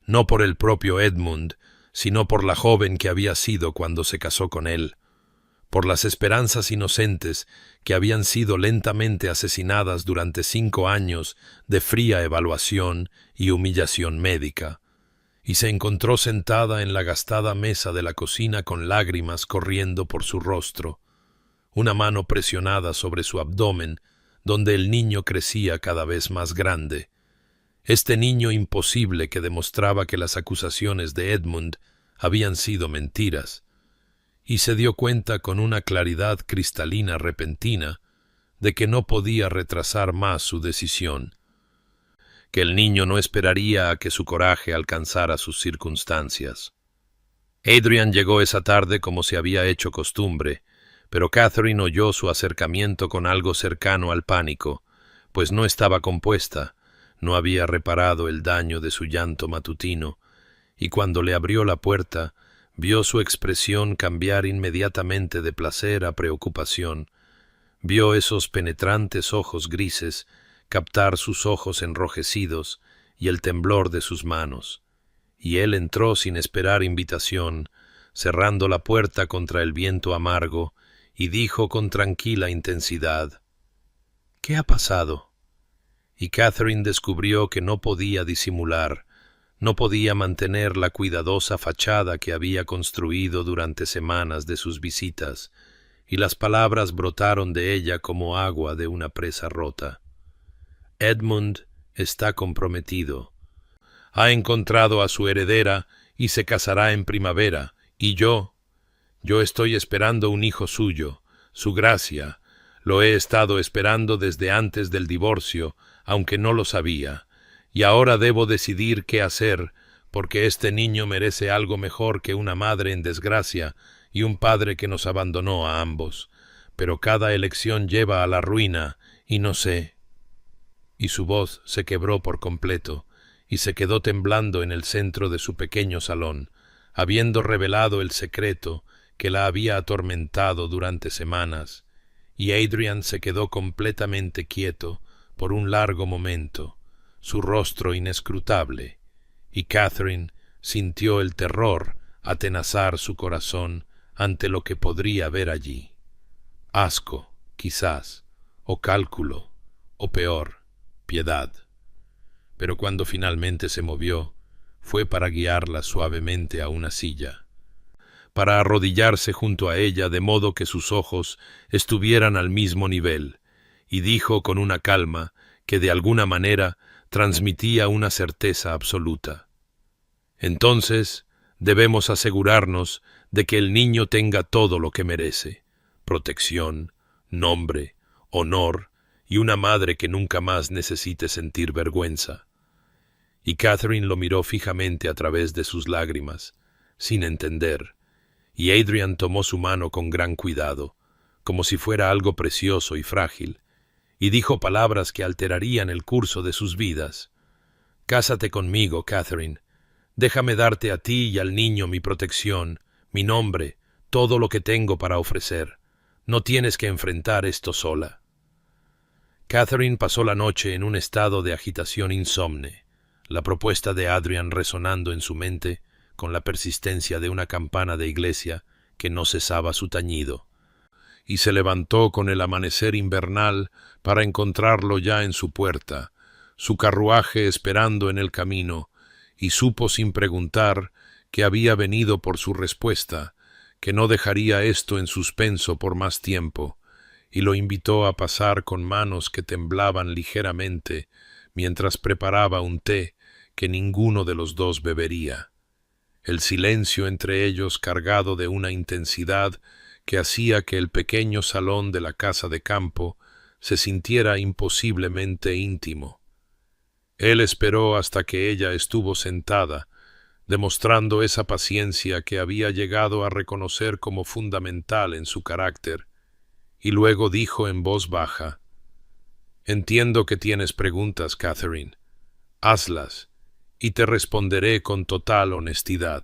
no por el propio Edmund, sino por la joven que había sido cuando se casó con él, por las esperanzas inocentes que habían sido lentamente asesinadas durante 5 años de fría evaluación y humillación médica, y se encontró sentada en la gastada mesa de la cocina con lágrimas corriendo por su rostro, una mano presionada sobre su abdomen, donde el niño crecía cada vez más grande, este niño imposible que demostraba que las acusaciones de Edmund habían sido mentiras, y se dio cuenta con una claridad cristalina repentina de que no podía retrasar más su decisión, que el niño no esperaría a que su coraje alcanzara sus circunstancias. Adrian llegó esa tarde como se había hecho costumbre, pero Catherine oyó su acercamiento con algo cercano al pánico, pues no estaba compuesta, no había reparado el daño de su llanto matutino, y cuando le abrió la puerta, vio su expresión cambiar inmediatamente de placer a preocupación, vio esos penetrantes ojos grises captar sus ojos enrojecidos y el temblor de sus manos, y él entró sin esperar invitación, cerrando la puerta contra el viento amargo, y dijo con tranquila intensidad: «¿Qué ha pasado?». Y Catherine descubrió que no podía disimular, no podía mantener la cuidadosa fachada que había construido durante semanas de sus visitas, y las palabras brotaron de ella como agua de una presa rota. Edmund está comprometido. Ha encontrado a su heredera y se casará en primavera, y yo estoy esperando un hijo suyo, su gracia. Lo he estado esperando desde antes del divorcio, aunque no lo sabía, y ahora debo decidir qué hacer, porque este niño merece algo mejor que una madre en desgracia y un padre que nos abandonó a ambos. Pero cada elección lleva a la ruina, y no sé. Y su voz se quebró por completo, y se quedó temblando en el centro de su pequeño salón, habiendo revelado el secreto que la había atormentado durante semanas, y Adrian se quedó completamente quieto por un largo momento, su rostro inescrutable, y Catherine sintió el terror atenazar su corazón ante lo que podría ver allí. Asco, quizás, o cálculo, o peor, piedad. Pero cuando finalmente se movió, fue para guiarla suavemente a una silla, para arrodillarse junto a ella de modo que sus ojos estuvieran al mismo nivel, y dijo con una calma que de alguna manera transmitía una certeza absoluta: «Entonces debemos asegurarnos de que el niño tenga todo lo que merece: protección, nombre, honor y una madre que nunca más necesite sentir vergüenza». Y Catherine lo miró fijamente a través de sus lágrimas, sin entender, y Adrian tomó su mano con gran cuidado, como si fuera algo precioso y frágil, y dijo palabras que alterarían el curso de sus vidas. «Cásate conmigo, Catherine. Déjame darte a ti y al niño mi protección, mi nombre, todo lo que tengo para ofrecer. No tienes que enfrentar esto sola». Catherine pasó la noche en un estado de agitación insomne, la propuesta de Adrian resonando en su mente con la persistencia de una campana de iglesia que no cesaba su tañido, y se levantó con el amanecer invernal para encontrarlo ya en su puerta, su carruaje esperando en el camino, y supo sin preguntar que había venido por su respuesta, que no dejaría esto en suspenso por más tiempo, y lo invitó a pasar con manos que temblaban ligeramente mientras preparaba un té que ninguno de los dos bebería. El silencio entre ellos cargado de una intensidad que hacía que el pequeño salón de la casa de campo se sintiera imposiblemente íntimo. Él esperó hasta que ella estuvo sentada, demostrando esa paciencia que había llegado a reconocer como fundamental en su carácter, y luego dijo en voz baja: «Entiendo que tienes preguntas, Catherine. Hazlas, y te responderé con total honestidad».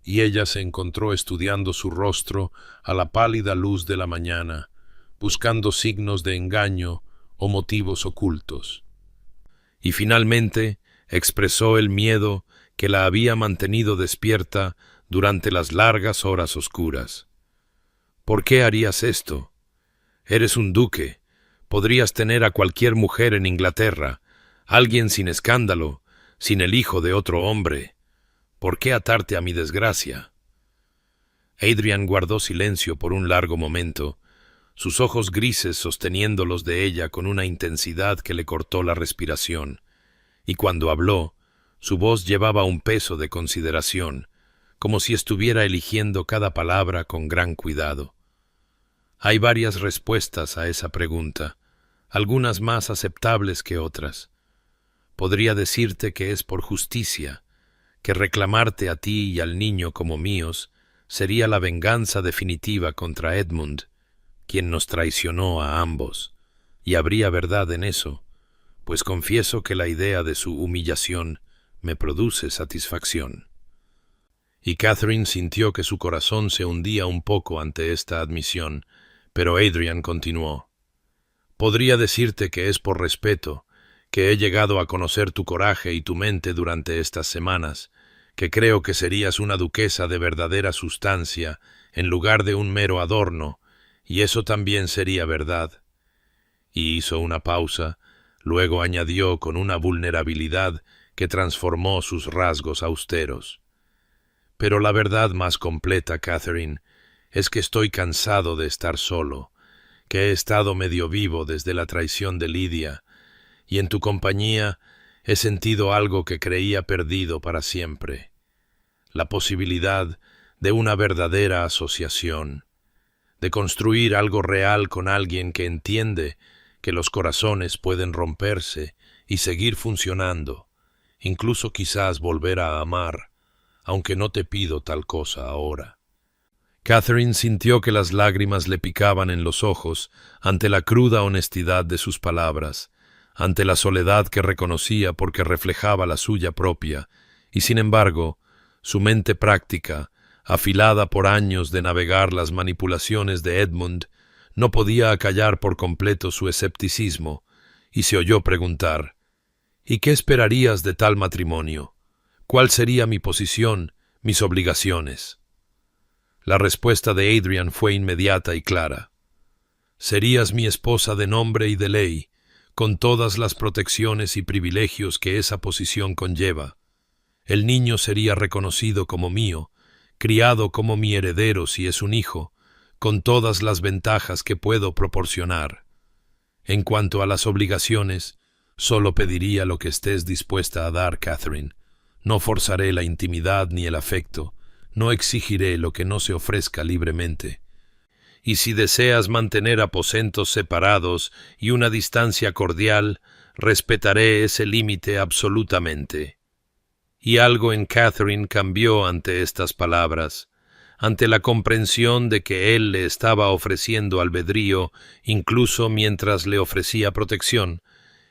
Y ella se encontró estudiando su rostro a la pálida luz de la mañana, buscando signos de engaño o motivos ocultos. Y finalmente expresó el miedo que la había mantenido despierta durante las largas horas oscuras. «¿Por qué harías esto? Eres un duque. Podrías tener a cualquier mujer en Inglaterra, alguien sin escándalo, sin el hijo de otro hombre. ¿Por qué atarte a mi desgracia?» Adrian guardó silencio por un largo momento, sus ojos grises sosteniendo los de ella con una intensidad que le cortó la respiración, y cuando habló, su voz llevaba un peso de consideración, como si estuviera eligiendo cada palabra con gran cuidado. Hay varias respuestas a esa pregunta, algunas más aceptables que otras. Podría decirte que es por justicia, que reclamarte a ti y al niño como míos sería la venganza definitiva contra Edmund, quien nos traicionó a ambos, y habría verdad en eso, pues confieso que la idea de su humillación me produce satisfacción. Y Catherine sintió que su corazón se hundía un poco ante esta admisión, pero Adrian continuó: «Podría decirte que es por respeto, que he llegado a conocer tu coraje y tu mente durante estas semanas, que creo que serías una duquesa de verdadera sustancia en lugar de un mero adorno, y eso también sería verdad». Y hizo una pausa, luego añadió con una vulnerabilidad que transformó sus rasgos austeros: «Pero la verdad más completa, Catherine, es que estoy cansado de estar solo, que he estado medio vivo desde la traición de Lidia, y en tu compañía he sentido algo que creía perdido para siempre, la posibilidad de una verdadera asociación, de construir algo real con alguien que entiende que los corazones pueden romperse y seguir funcionando, incluso quizás volver a amar, aunque no te pido tal cosa ahora». Catherine sintió que las lágrimas le picaban en los ojos ante la cruda honestidad de sus palabras, ante la soledad que reconocía porque reflejaba la suya propia, y sin embargo, su mente práctica, afilada por años de navegar las manipulaciones de Edmund, no podía acallar por completo su escepticismo, y se oyó preguntar: «¿Y qué esperarías de tal matrimonio? ¿Cuál sería mi posición, mis obligaciones?» La respuesta de Adrian fue inmediata y clara: «Serías mi esposa de nombre y de ley, con todas las protecciones y privilegios que esa posición conlleva. El niño sería reconocido como mío, criado como mi heredero si es un hijo, con todas las ventajas que puedo proporcionar. En cuanto a las obligaciones, solo pediría lo que estés dispuesta a dar, Catherine. No forzaré la intimidad ni el afecto, no exigiré lo que no se ofrezca libremente. Y si deseas mantener aposentos separados y una distancia cordial, respetaré ese límite absolutamente». Y algo en Catherine cambió ante estas palabras, ante la comprensión de que él le estaba ofreciendo albedrío incluso mientras le ofrecía protección,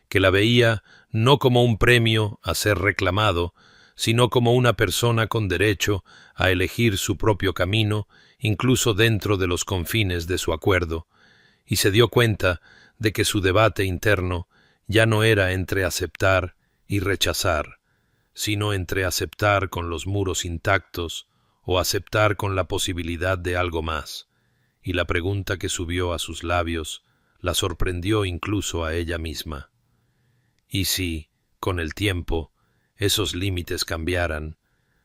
que la veía no como un premio a ser reclamado, sino como una persona con derecho a elegir su propio camino, incluso dentro de los confines de su acuerdo, y se dio cuenta de que su debate interno ya no era entre aceptar y rechazar, sino entre aceptar con los muros intactos o aceptar con la posibilidad de algo más, y la pregunta que subió a sus labios la sorprendió incluso a ella misma. ¿Y si, con el tiempo, esos límites cambiaran,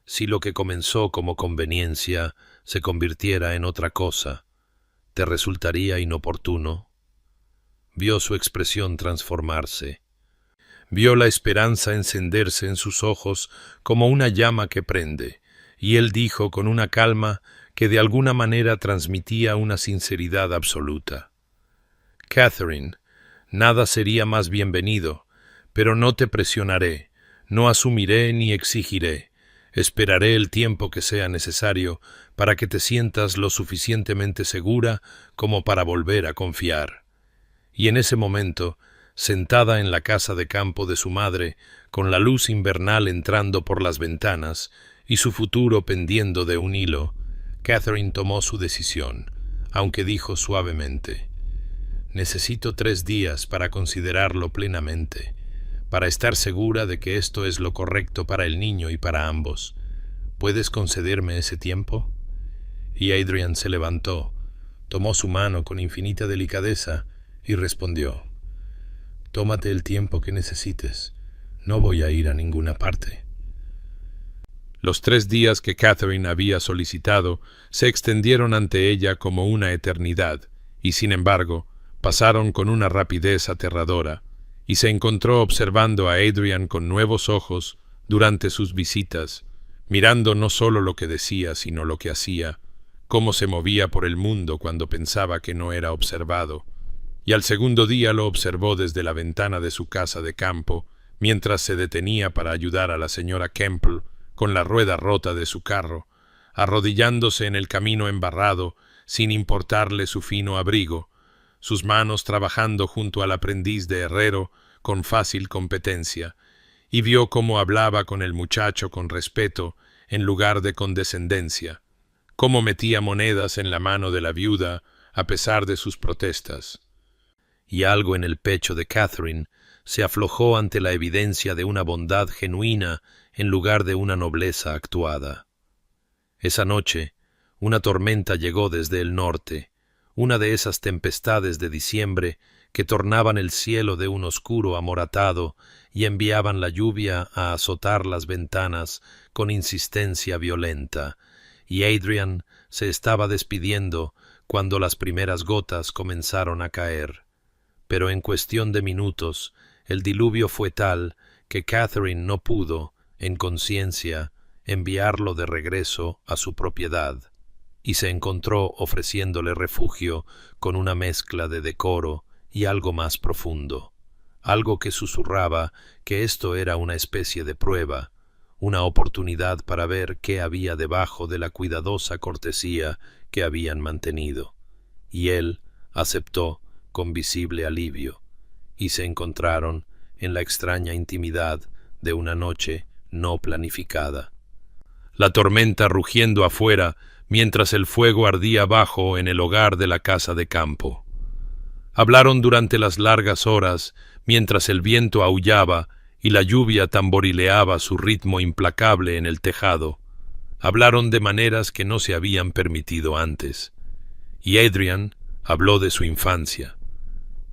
si lo que comenzó como conveniencia se convirtiera en otra cosa, te resultaría inoportuno? Vio su expresión transformarse. Vio la esperanza encenderse en sus ojos como una llama que prende, y él dijo con una calma que de alguna manera transmitía una sinceridad absoluta: «Catherine, nada sería más bienvenido, pero no te presionaré, no asumiré ni exigiré. Esperaré el tiempo que sea necesario para que te sientas lo suficientemente segura como para volver a confiar». Y en ese momento, sentada en la casa de campo de su madre, con la luz invernal entrando por las ventanas y su futuro pendiendo de un hilo, Catherine tomó su decisión, aunque dijo suavemente: «Necesito 3 días para considerarlo plenamente, para estar segura de que esto es lo correcto para el niño y para ambos. ¿Puedes concederme ese tiempo?». Y Adrian se levantó, tomó su mano con infinita delicadeza y respondió: «Tómate el tiempo que necesites. No voy a ir a ninguna parte». Los 3 días que Catherine había solicitado se extendieron ante ella como una eternidad, y sin embargo, pasaron con una rapidez aterradora, y se encontró observando a Adrian con nuevos ojos durante sus visitas, mirando no solo lo que decía, sino lo que hacía, cómo se movía por el mundo cuando pensaba que no era observado. Y al segundo día lo observó desde la ventana de su casa de campo, mientras se detenía para ayudar a la señora Kemple con la rueda rota de su carro, arrodillándose en el camino embarrado, sin importarle su fino abrigo, sus manos trabajando junto al aprendiz de herrero con fácil competencia, y vio cómo hablaba con el muchacho con respeto en lugar de condescendencia, cómo metía monedas en la mano de la viuda a pesar de sus protestas. Y algo en el pecho de Catherine se aflojó ante la evidencia de una bondad genuina en lugar de una nobleza actuada. Esa noche, una tormenta llegó desde el norte, una de esas tempestades de diciembre que tornaban el cielo de un oscuro amoratado y enviaban la lluvia a azotar las ventanas con insistencia violenta, y Adrian se estaba despidiendo cuando las primeras gotas comenzaron a caer. Pero en cuestión de minutos, el diluvio fue tal que Catherine no pudo, en conciencia, enviarlo de regreso a su propiedad, y se encontró ofreciéndole refugio con una mezcla de decoro y algo más profundo, algo que susurraba que esto era una especie de prueba, una oportunidad para ver qué había debajo de la cuidadosa cortesía que habían mantenido. Y él aceptó con visible alivio, y se encontraron en la extraña intimidad de una noche no planificada. La tormenta rugiendo afuera mientras el fuego ardía abajo en el hogar de la casa de campo. Hablaron durante las largas horas mientras el viento aullaba y la lluvia tamborileaba su ritmo implacable en el tejado. Hablaron de maneras que no se habían permitido antes. Y Adrian habló de su infancia,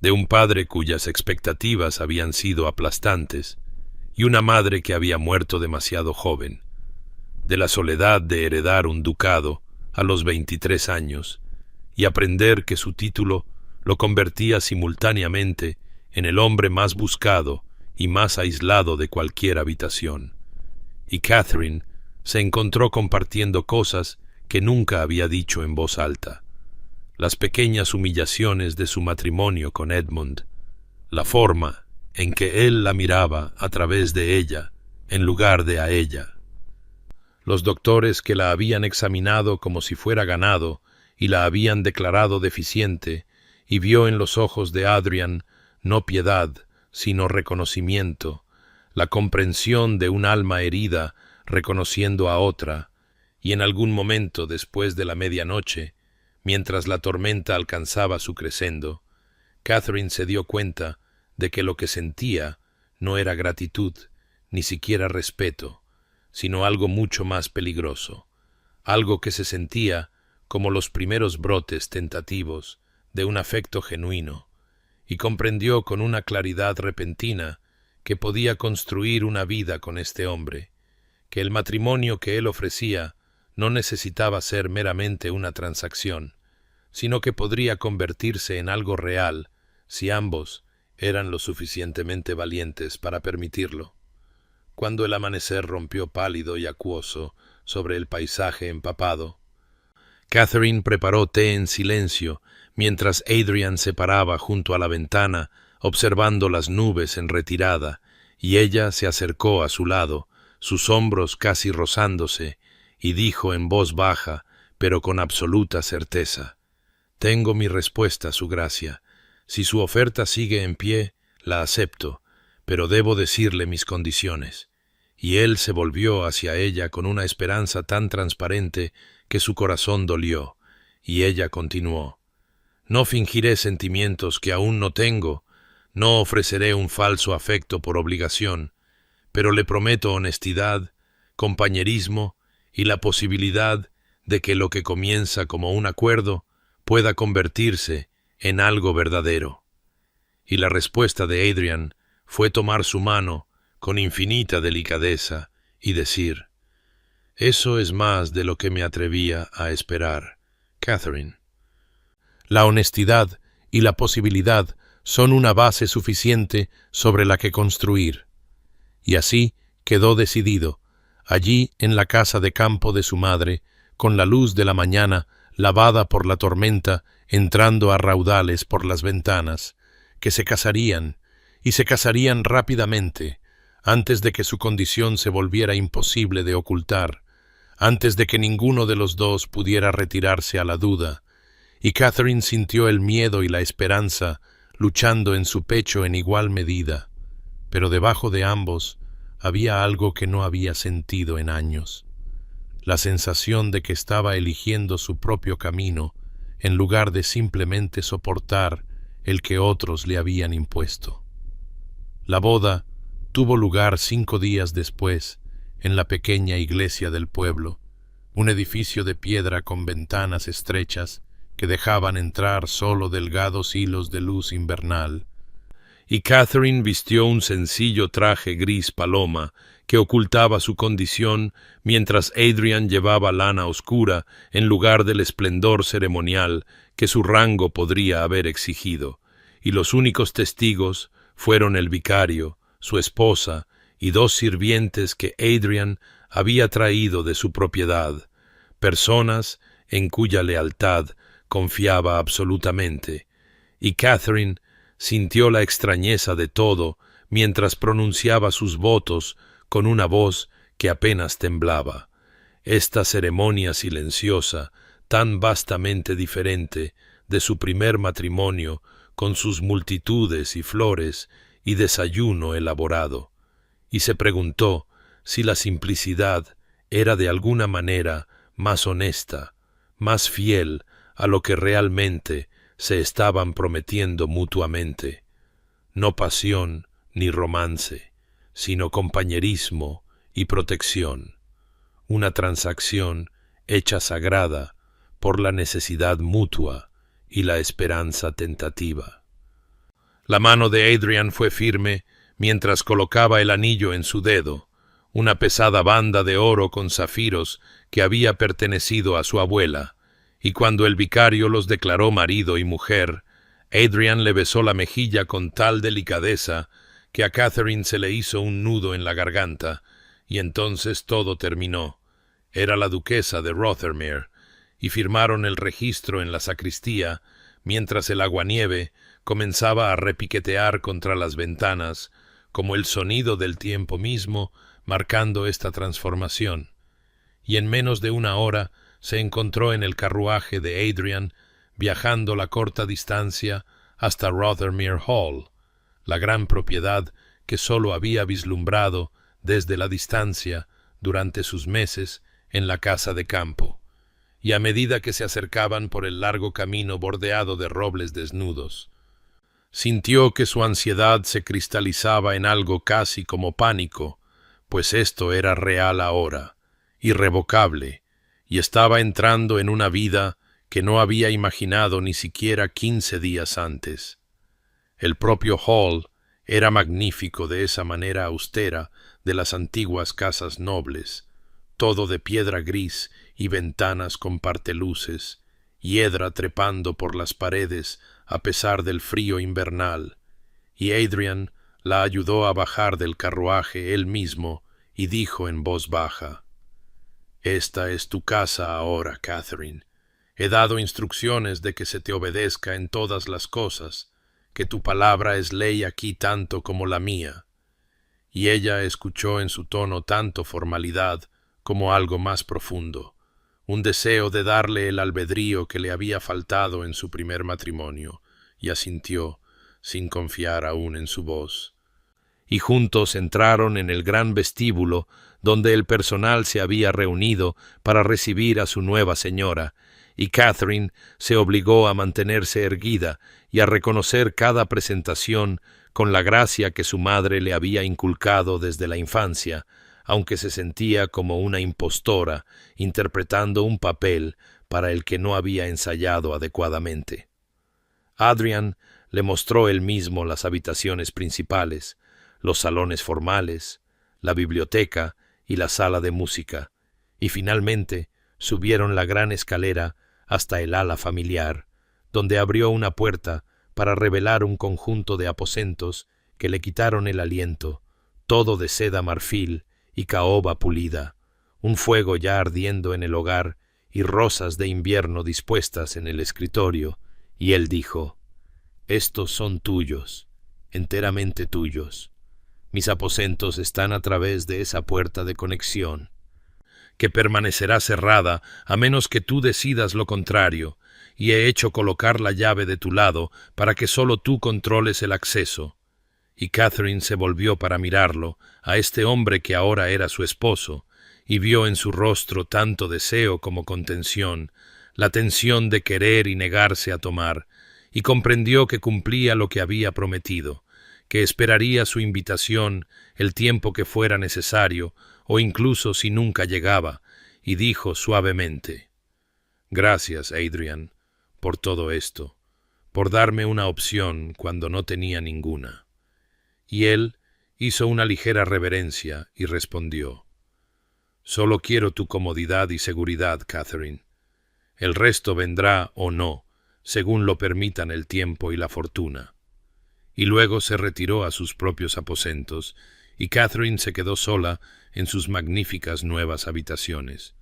de un padre cuyas expectativas habían sido aplastantes, y una madre que había muerto demasiado joven, de la soledad de heredar un ducado a los 23 años, y aprender que su título lo convertía simultáneamente en el hombre más buscado y más aislado de cualquier habitación. Y Catherine se encontró compartiendo cosas que nunca había dicho en voz alta: las pequeñas humillaciones de su matrimonio con Edmund, la forma en que él la miraba a través de ella en lugar de a ella, los doctores que la habían examinado como si fuera ganado y la habían declarado deficiente, y vio en los ojos de Adrian no piedad, sino reconocimiento, la comprensión de un alma herida reconociendo a otra, y en algún momento después de la medianoche, mientras la tormenta alcanzaba su crescendo, Catherine se dio cuenta de que lo que sentía no era gratitud, ni siquiera respeto, sino algo mucho más peligroso, algo que se sentía como los primeros brotes tentativos de un afecto genuino, y comprendió con una claridad repentina que podía construir una vida con este hombre, que el matrimonio que él ofrecía no necesitaba ser meramente una transacción, sino que podría convertirse en algo real si ambos eran lo suficientemente valientes para permitirlo. Cuando el amanecer rompió pálido y acuoso sobre el paisaje empapado, Catherine preparó té en silencio, mientras Adrian se paraba junto a la ventana, observando las nubes en retirada, y ella se acercó a su lado, sus hombros casi rozándose, y dijo en voz baja, pero con absoluta certeza: «Tengo mi respuesta, Su Gracia. Si su oferta sigue en pie, la acepto, pero debo decirle mis condiciones». Y él se volvió hacia ella con una esperanza tan transparente que su corazón dolió, y ella continuó: «No fingiré sentimientos que aún no tengo, no ofreceré un falso afecto por obligación, pero le prometo honestidad, compañerismo y la posibilidad de que lo que comienza como un acuerdo pueda convertirse en algo verdadero». Y la respuesta de Adrian fue tomar su mano con infinita delicadeza y decir: «Eso es más de lo que me atrevía a esperar, Catherine». La honestidad y la posibilidad son una base suficiente sobre la que construir. Y así quedó decidido, allí en la casa de campo de su madre, con la luz de la mañana lavada por la tormenta entrando a raudales por las ventanas, que se casarían, y se casarían rápidamente, antes de que su condición se volviera imposible de ocultar, antes de que ninguno de los dos pudiera retirarse a la duda, y Catherine sintió el miedo y la esperanza luchando en su pecho en igual medida, pero debajo de ambos había algo que no había sentido en años: la sensación de que estaba eligiendo su propio camino en lugar de simplemente soportar el que otros le habían impuesto. La boda tuvo lugar 5 días después, en la pequeña iglesia del pueblo, un edificio de piedra con ventanas estrechas que dejaban entrar solo delgados hilos de luz invernal. Y Catherine vistió un sencillo traje gris paloma que ocultaba su condición, mientras Adrian llevaba lana oscura en lugar del esplendor ceremonial que su rango podría haber exigido, y los únicos testigos fueron el vicario, su esposa y 2 sirvientes que Adrian había traído de su propiedad, personas en cuya lealtad confiaba absolutamente, y Catherine sintió la extrañeza de todo mientras pronunciaba sus votos con una voz que apenas temblaba. Esta ceremonia silenciosa, tan vastamente diferente de su primer matrimonio, con sus multitudes y flores y desayuno elaborado, y se preguntó si la simplicidad era de alguna manera más honesta, más fiel a lo que realmente se estaban prometiendo mutuamente: no pasión ni romance, sino compañerismo y protección, una transacción hecha sagrada por la necesidad mutua y la esperanza tentativa. La mano de Adrian fue firme mientras colocaba el anillo en su dedo, una pesada banda de oro con zafiros que había pertenecido a su abuela, y cuando el vicario los declaró marido y mujer, Adrian le besó la mejilla con tal delicadeza que a Catherine se le hizo un nudo en la garganta, y entonces todo terminó. Era la duquesa de Rothermere, y firmaron el registro en la sacristía, mientras el aguanieve comenzaba a repiquetear contra las ventanas, como el sonido del tiempo mismo marcando esta transformación. Y en menos de 1 hora se encontró en el carruaje de Adrian, viajando la corta distancia hasta Rothermere Hall, la gran propiedad que sólo había vislumbrado desde la distancia durante sus meses en la casa de campo, y a medida que se acercaban por el largo camino bordeado de robles desnudos, sintió que su ansiedad se cristalizaba en algo casi como pánico, pues esto era real ahora, irrevocable, y estaba entrando en una vida que no había imaginado ni siquiera 15 días antes. El propio Hall era magnífico de esa manera austera de las antiguas casas nobles, todo de piedra gris y ventanas con parteluces, hiedra trepando por las paredes a pesar del frío invernal, y Adrian la ayudó a bajar del carruaje él mismo y dijo en voz baja: «Esta es tu casa ahora, Catherine. He dado instrucciones de que se te obedezca en todas las cosas, que tu palabra es ley aquí tanto como la mía». Y ella escuchó en su tono tanto formalidad como algo más profundo, un deseo de darle el albedrío que le había faltado en su primer matrimonio, y asintió, sin confiar aún en su voz. Y juntos entraron en el gran vestíbulo donde el personal se había reunido para recibir a su nueva señora, y Catherine se obligó a mantenerse erguida y a reconocer cada presentación con la gracia que su madre le había inculcado desde la infancia, aunque se sentía como una impostora interpretando un papel para el que no había ensayado adecuadamente. Adrian le mostró él mismo las habitaciones principales, los salones formales, la biblioteca y la sala de música, y finalmente subieron la gran escalera hasta el ala familiar, donde abrió una puerta para revelar un conjunto de aposentos que le quitaron el aliento, todo de seda marfil y caoba pulida, un fuego ya ardiendo en el hogar y rosas de invierno dispuestas en el escritorio, y él dijo: «Estos son tuyos, enteramente tuyos. Mis aposentos están a través de esa puerta de conexión, que permanecerá cerrada a menos que tú decidas lo contrario, y he hecho colocar la llave de tu lado para que solo tú controles el acceso». Y Catherine se volvió para mirarlo, a este hombre que ahora era su esposo, y vio en su rostro tanto deseo como contención, la tensión de querer y negarse a tomar, y comprendió que cumplía lo que había prometido, que esperaría su invitación el tiempo que fuera necesario, o incluso si nunca llegaba, y dijo suavemente: «Gracias, Adrian, por todo esto, por darme una opción cuando no tenía ninguna». Y él hizo una ligera reverencia y respondió: «Solo quiero tu comodidad y seguridad, Catherine. El resto vendrá o no, según lo permitan el tiempo y la fortuna». Y luego se retiró a sus propios aposentos, y Catherine se quedó sola en sus magníficas nuevas habitaciones.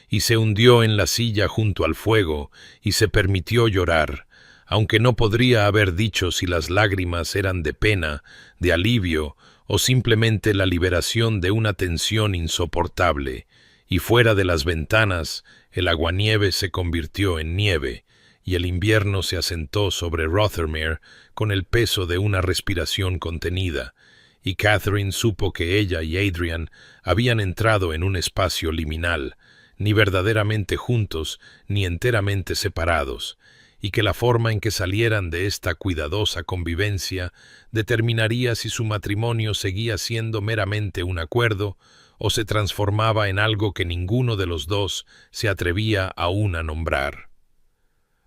Y se hundió en la silla junto al fuego y se permitió llorar, aunque no podría haber dicho si las lágrimas eran de pena, de alivio o simplemente la liberación de una tensión insoportable, y fuera de las ventanas el aguanieve se convirtió en nieve, y el invierno se asentó sobre Rothermere con el peso de una respiración contenida, y Catherine supo que ella y Adrian habían entrado en un espacio liminal, ni verdaderamente juntos ni enteramente separados, y que la forma en que salieran de esta cuidadosa convivencia determinaría si su matrimonio seguía siendo meramente un acuerdo o se transformaba en algo que ninguno de los dos se atrevía aún a nombrar.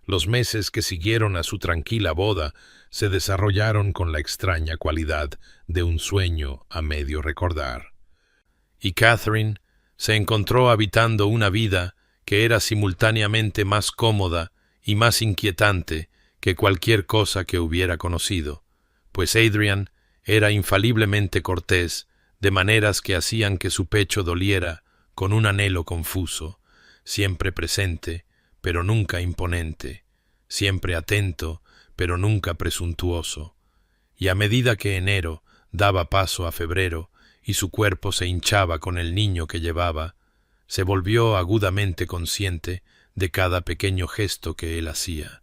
Los meses que siguieron a su tranquila boda se desarrollaron con la extraña cualidad de un sueño a medio recordar. Y Catherine se encontró habitando una vida que era simultáneamente más cómoda y más inquietante que cualquier cosa que hubiera conocido, pues Adrian era infaliblemente cortés, de maneras que hacían que su pecho doliera con un anhelo confuso, siempre presente, pero nunca imponente, siempre atento, pero nunca presuntuoso. Y a medida que enero daba paso a febrero y su cuerpo se hinchaba con el niño que llevaba, se volvió agudamente consciente de cada pequeño gesto que él hacía.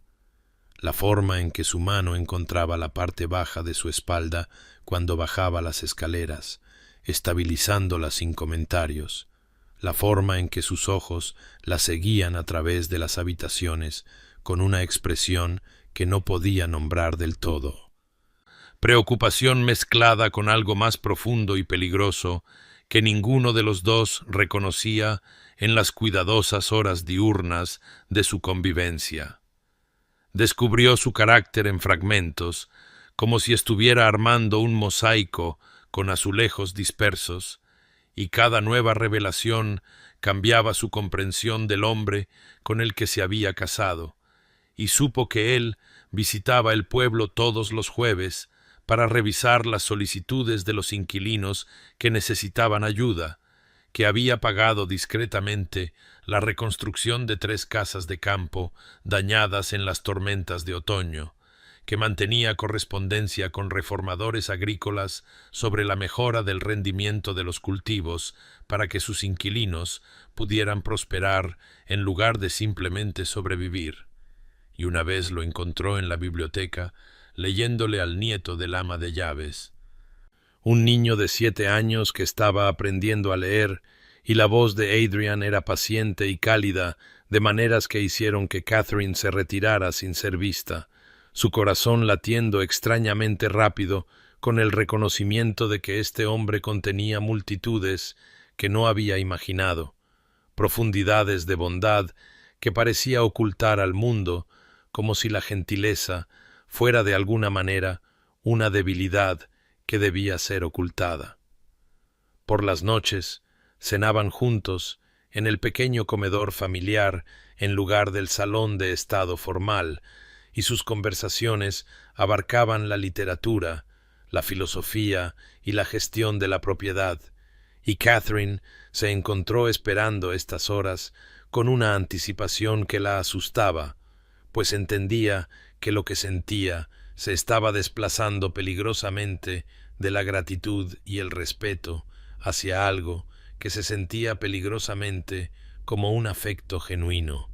La forma en que su mano encontraba la parte baja de su espalda cuando bajaba las escaleras, estabilizándola sin comentarios, la forma en que sus ojos la seguían a través de las habitaciones con una expresión que no podía nombrar del todo. Preocupación mezclada con algo más profundo y peligroso que ninguno de los dos reconocía en las cuidadosas horas diurnas de su convivencia. Descubrió su carácter en fragmentos, como si estuviera armando un mosaico con azulejos dispersos, y cada nueva revelación cambiaba su comprensión del hombre con el que se había casado, y supo que él visitaba el pueblo todos los jueves para revisar las solicitudes de los inquilinos que necesitaban ayuda, que había pagado discretamente la reconstrucción de 3 casas de campo dañadas en las tormentas de otoño, que mantenía correspondencia con reformadores agrícolas sobre la mejora del rendimiento de los cultivos para que sus inquilinos pudieran prosperar en lugar de simplemente sobrevivir. Y una vez lo encontró en la biblioteca, leyéndole al nieto del ama de llaves, un niño de 7 años que estaba aprendiendo a leer, y la voz de Adrian era paciente y cálida, de maneras que hicieron que Catherine se retirara sin ser vista, su corazón latiendo extrañamente rápido con el reconocimiento de que este hombre contenía multitudes que no había imaginado, profundidades de bondad que parecía ocultar al mundo, como si la gentileza fuera de alguna manera una debilidad que debía ser ocultada. Por las noches cenaban juntos en el pequeño comedor familiar en lugar del salón de estado formal, y sus conversaciones abarcaban la literatura, la filosofía y la gestión de la propiedad, y Catherine se encontró esperando estas horas con una anticipación que la asustaba, pues entendía que lo que sentía se estaba desplazando peligrosamente de la gratitud y el respeto hacia algo que se sentía peligrosamente como un afecto genuino.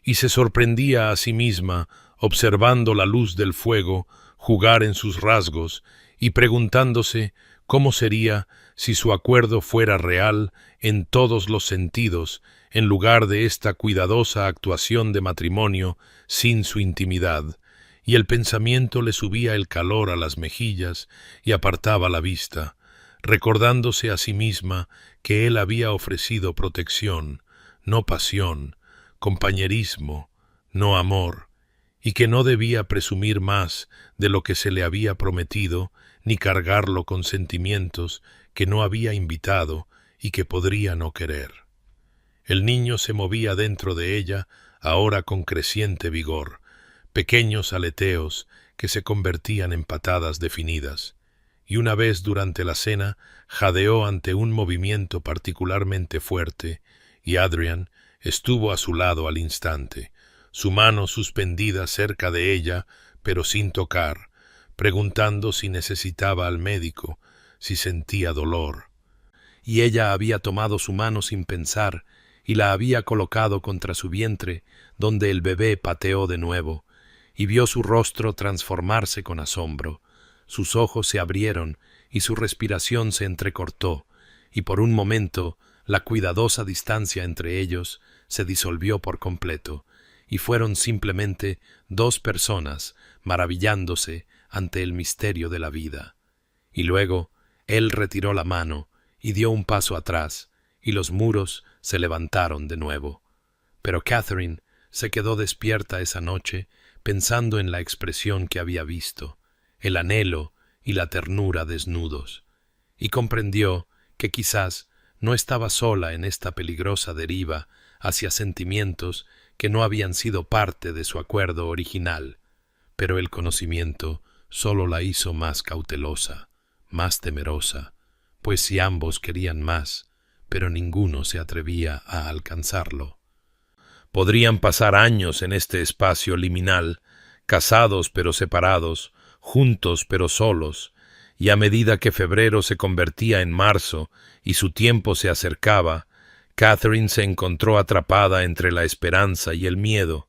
Y se sorprendía a sí misma observando la luz del fuego jugar en sus rasgos y preguntándose cómo sería si su acuerdo fuera real en todos los sentidos, en lugar de esta cuidadosa actuación de matrimonio sin su intimidad, y el pensamiento le subía el calor a las mejillas y apartaba la vista, recordándose a sí misma que él había ofrecido protección, no pasión, compañerismo, no amor, y que no debía presumir más de lo que se le había prometido, ni cargarlo con sentimientos que no había invitado y que podría no querer. El niño se movía dentro de ella, ahora con creciente vigor, pequeños aleteos que se convertían en patadas definidas, y una vez durante la cena jadeó ante un movimiento particularmente fuerte, y Adrian estuvo a su lado al instante, su mano suspendida cerca de ella, pero sin tocar, preguntando si necesitaba al médico, si sentía dolor. Y ella había tomado su mano sin pensar y la había colocado contra su vientre, donde el bebé pateó de nuevo, y vio su rostro transformarse con asombro. Sus ojos se abrieron y su respiración se entrecortó, y por un momento la cuidadosa distancia entre ellos se disolvió por completo, y fueron simplemente 2 personas maravillándose ante el misterio de la vida. Y luego él retiró la mano y dio un paso atrás, y los muros se levantaron de nuevo. Pero Catherine se quedó despierta esa noche pensando en la expresión que había visto, el anhelo y la ternura desnudos, y comprendió que quizás no estaba sola en esta peligrosa deriva hacia sentimientos que no habían sido parte de su acuerdo original, pero el conocimiento solo la hizo más cautelosa, más temerosa, pues si ambos querían más, pero ninguno se atrevía a alcanzarlo. Podrían pasar años en este espacio liminal, casados pero separados, juntos pero solos, y a medida que febrero se convertía en marzo y su tiempo se acercaba, Catherine se encontró atrapada entre la esperanza y el miedo,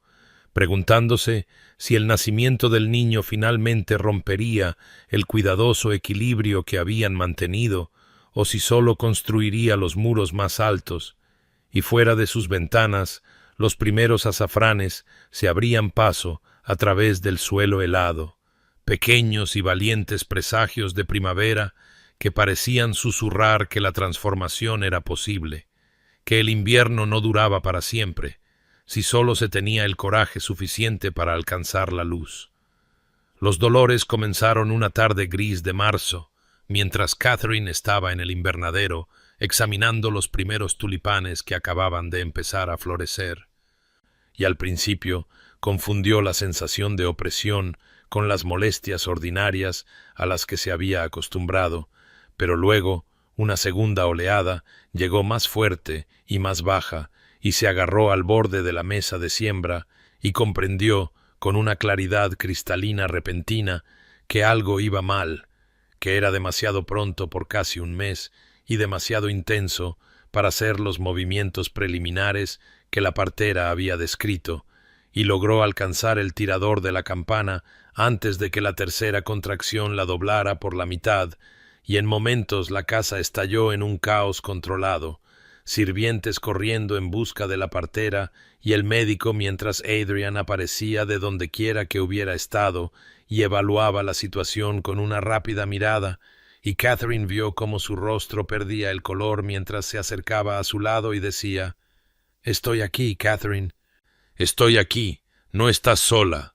preguntándose si el nacimiento del niño finalmente rompería el cuidadoso equilibrio que habían mantenido, o si sólo construiría los muros más altos, y fuera de sus ventanas los primeros azafranes se abrían paso a través del suelo helado, pequeños y valientes presagios de primavera que parecían susurrar que la transformación era posible, que el invierno no duraba para siempre, si solo se tenía el coraje suficiente para alcanzar la luz. Los dolores comenzaron una tarde gris de marzo, mientras Catherine estaba en el invernadero examinando los primeros tulipanes que acababan de empezar a florecer. Y al principio confundió la sensación de opresión con las molestias ordinarias a las que se había acostumbrado, pero luego una segunda oleada llegó más fuerte y más baja, y se agarró al borde de la mesa de siembra y comprendió, con una claridad cristalina repentina, que algo iba mal, que era demasiado pronto por casi un mes y demasiado intenso para hacer los movimientos preliminares que la partera había descrito, y logró alcanzar el tirador de la campana antes de que la tercera contracción la doblara por la mitad, y en momentos la casa estalló en un caos controlado, sirvientes corriendo en busca de la partera y el médico mientras Adrian aparecía de dondequiera que hubiera estado y evaluaba la situación con una rápida mirada, y Catherine vio cómo su rostro perdía el color mientras se acercaba a su lado y decía: «Estoy aquí, Catherine. Estoy aquí. No estás sola».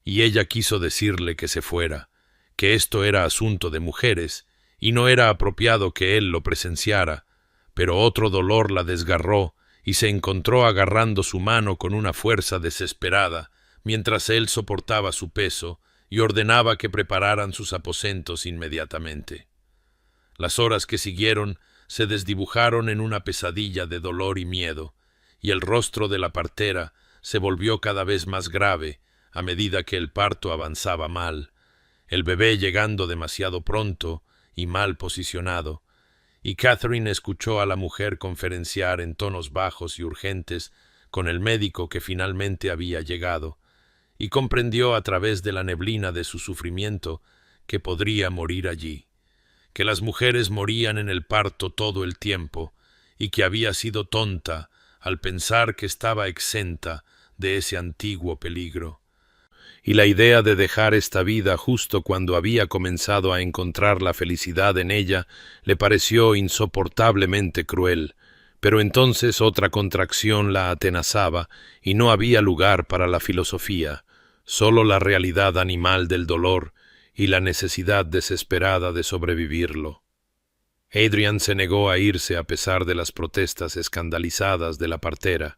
Y ella quiso decirle que se fuera, que esto era asunto de mujeres y no era apropiado que él lo presenciara, pero otro dolor la desgarró y se encontró agarrando su mano con una fuerza desesperada, mientras él soportaba su peso y ordenaba que prepararan sus aposentos inmediatamente. Las horas que siguieron se desdibujaron en una pesadilla de dolor y miedo, y el rostro de la partera se volvió cada vez más grave a medida que el parto avanzaba mal, el bebé llegando demasiado pronto y mal posicionado, y Catherine escuchó a la mujer conferenciar en tonos bajos y urgentes con el médico que finalmente había llegado, y comprendió a través de la neblina de su sufrimiento que podría morir allí, que las mujeres morían en el parto todo el tiempo, y que había sido tonta al pensar que estaba exenta de ese antiguo peligro. Y la idea de dejar esta vida justo cuando había comenzado a encontrar la felicidad en ella le pareció insoportablemente cruel, pero entonces otra contracción la atenazaba y no había lugar para la filosofía, solo la realidad animal del dolor y la necesidad desesperada de sobrevivirlo. Adrian se negó a irse a pesar de las protestas escandalizadas de la partera,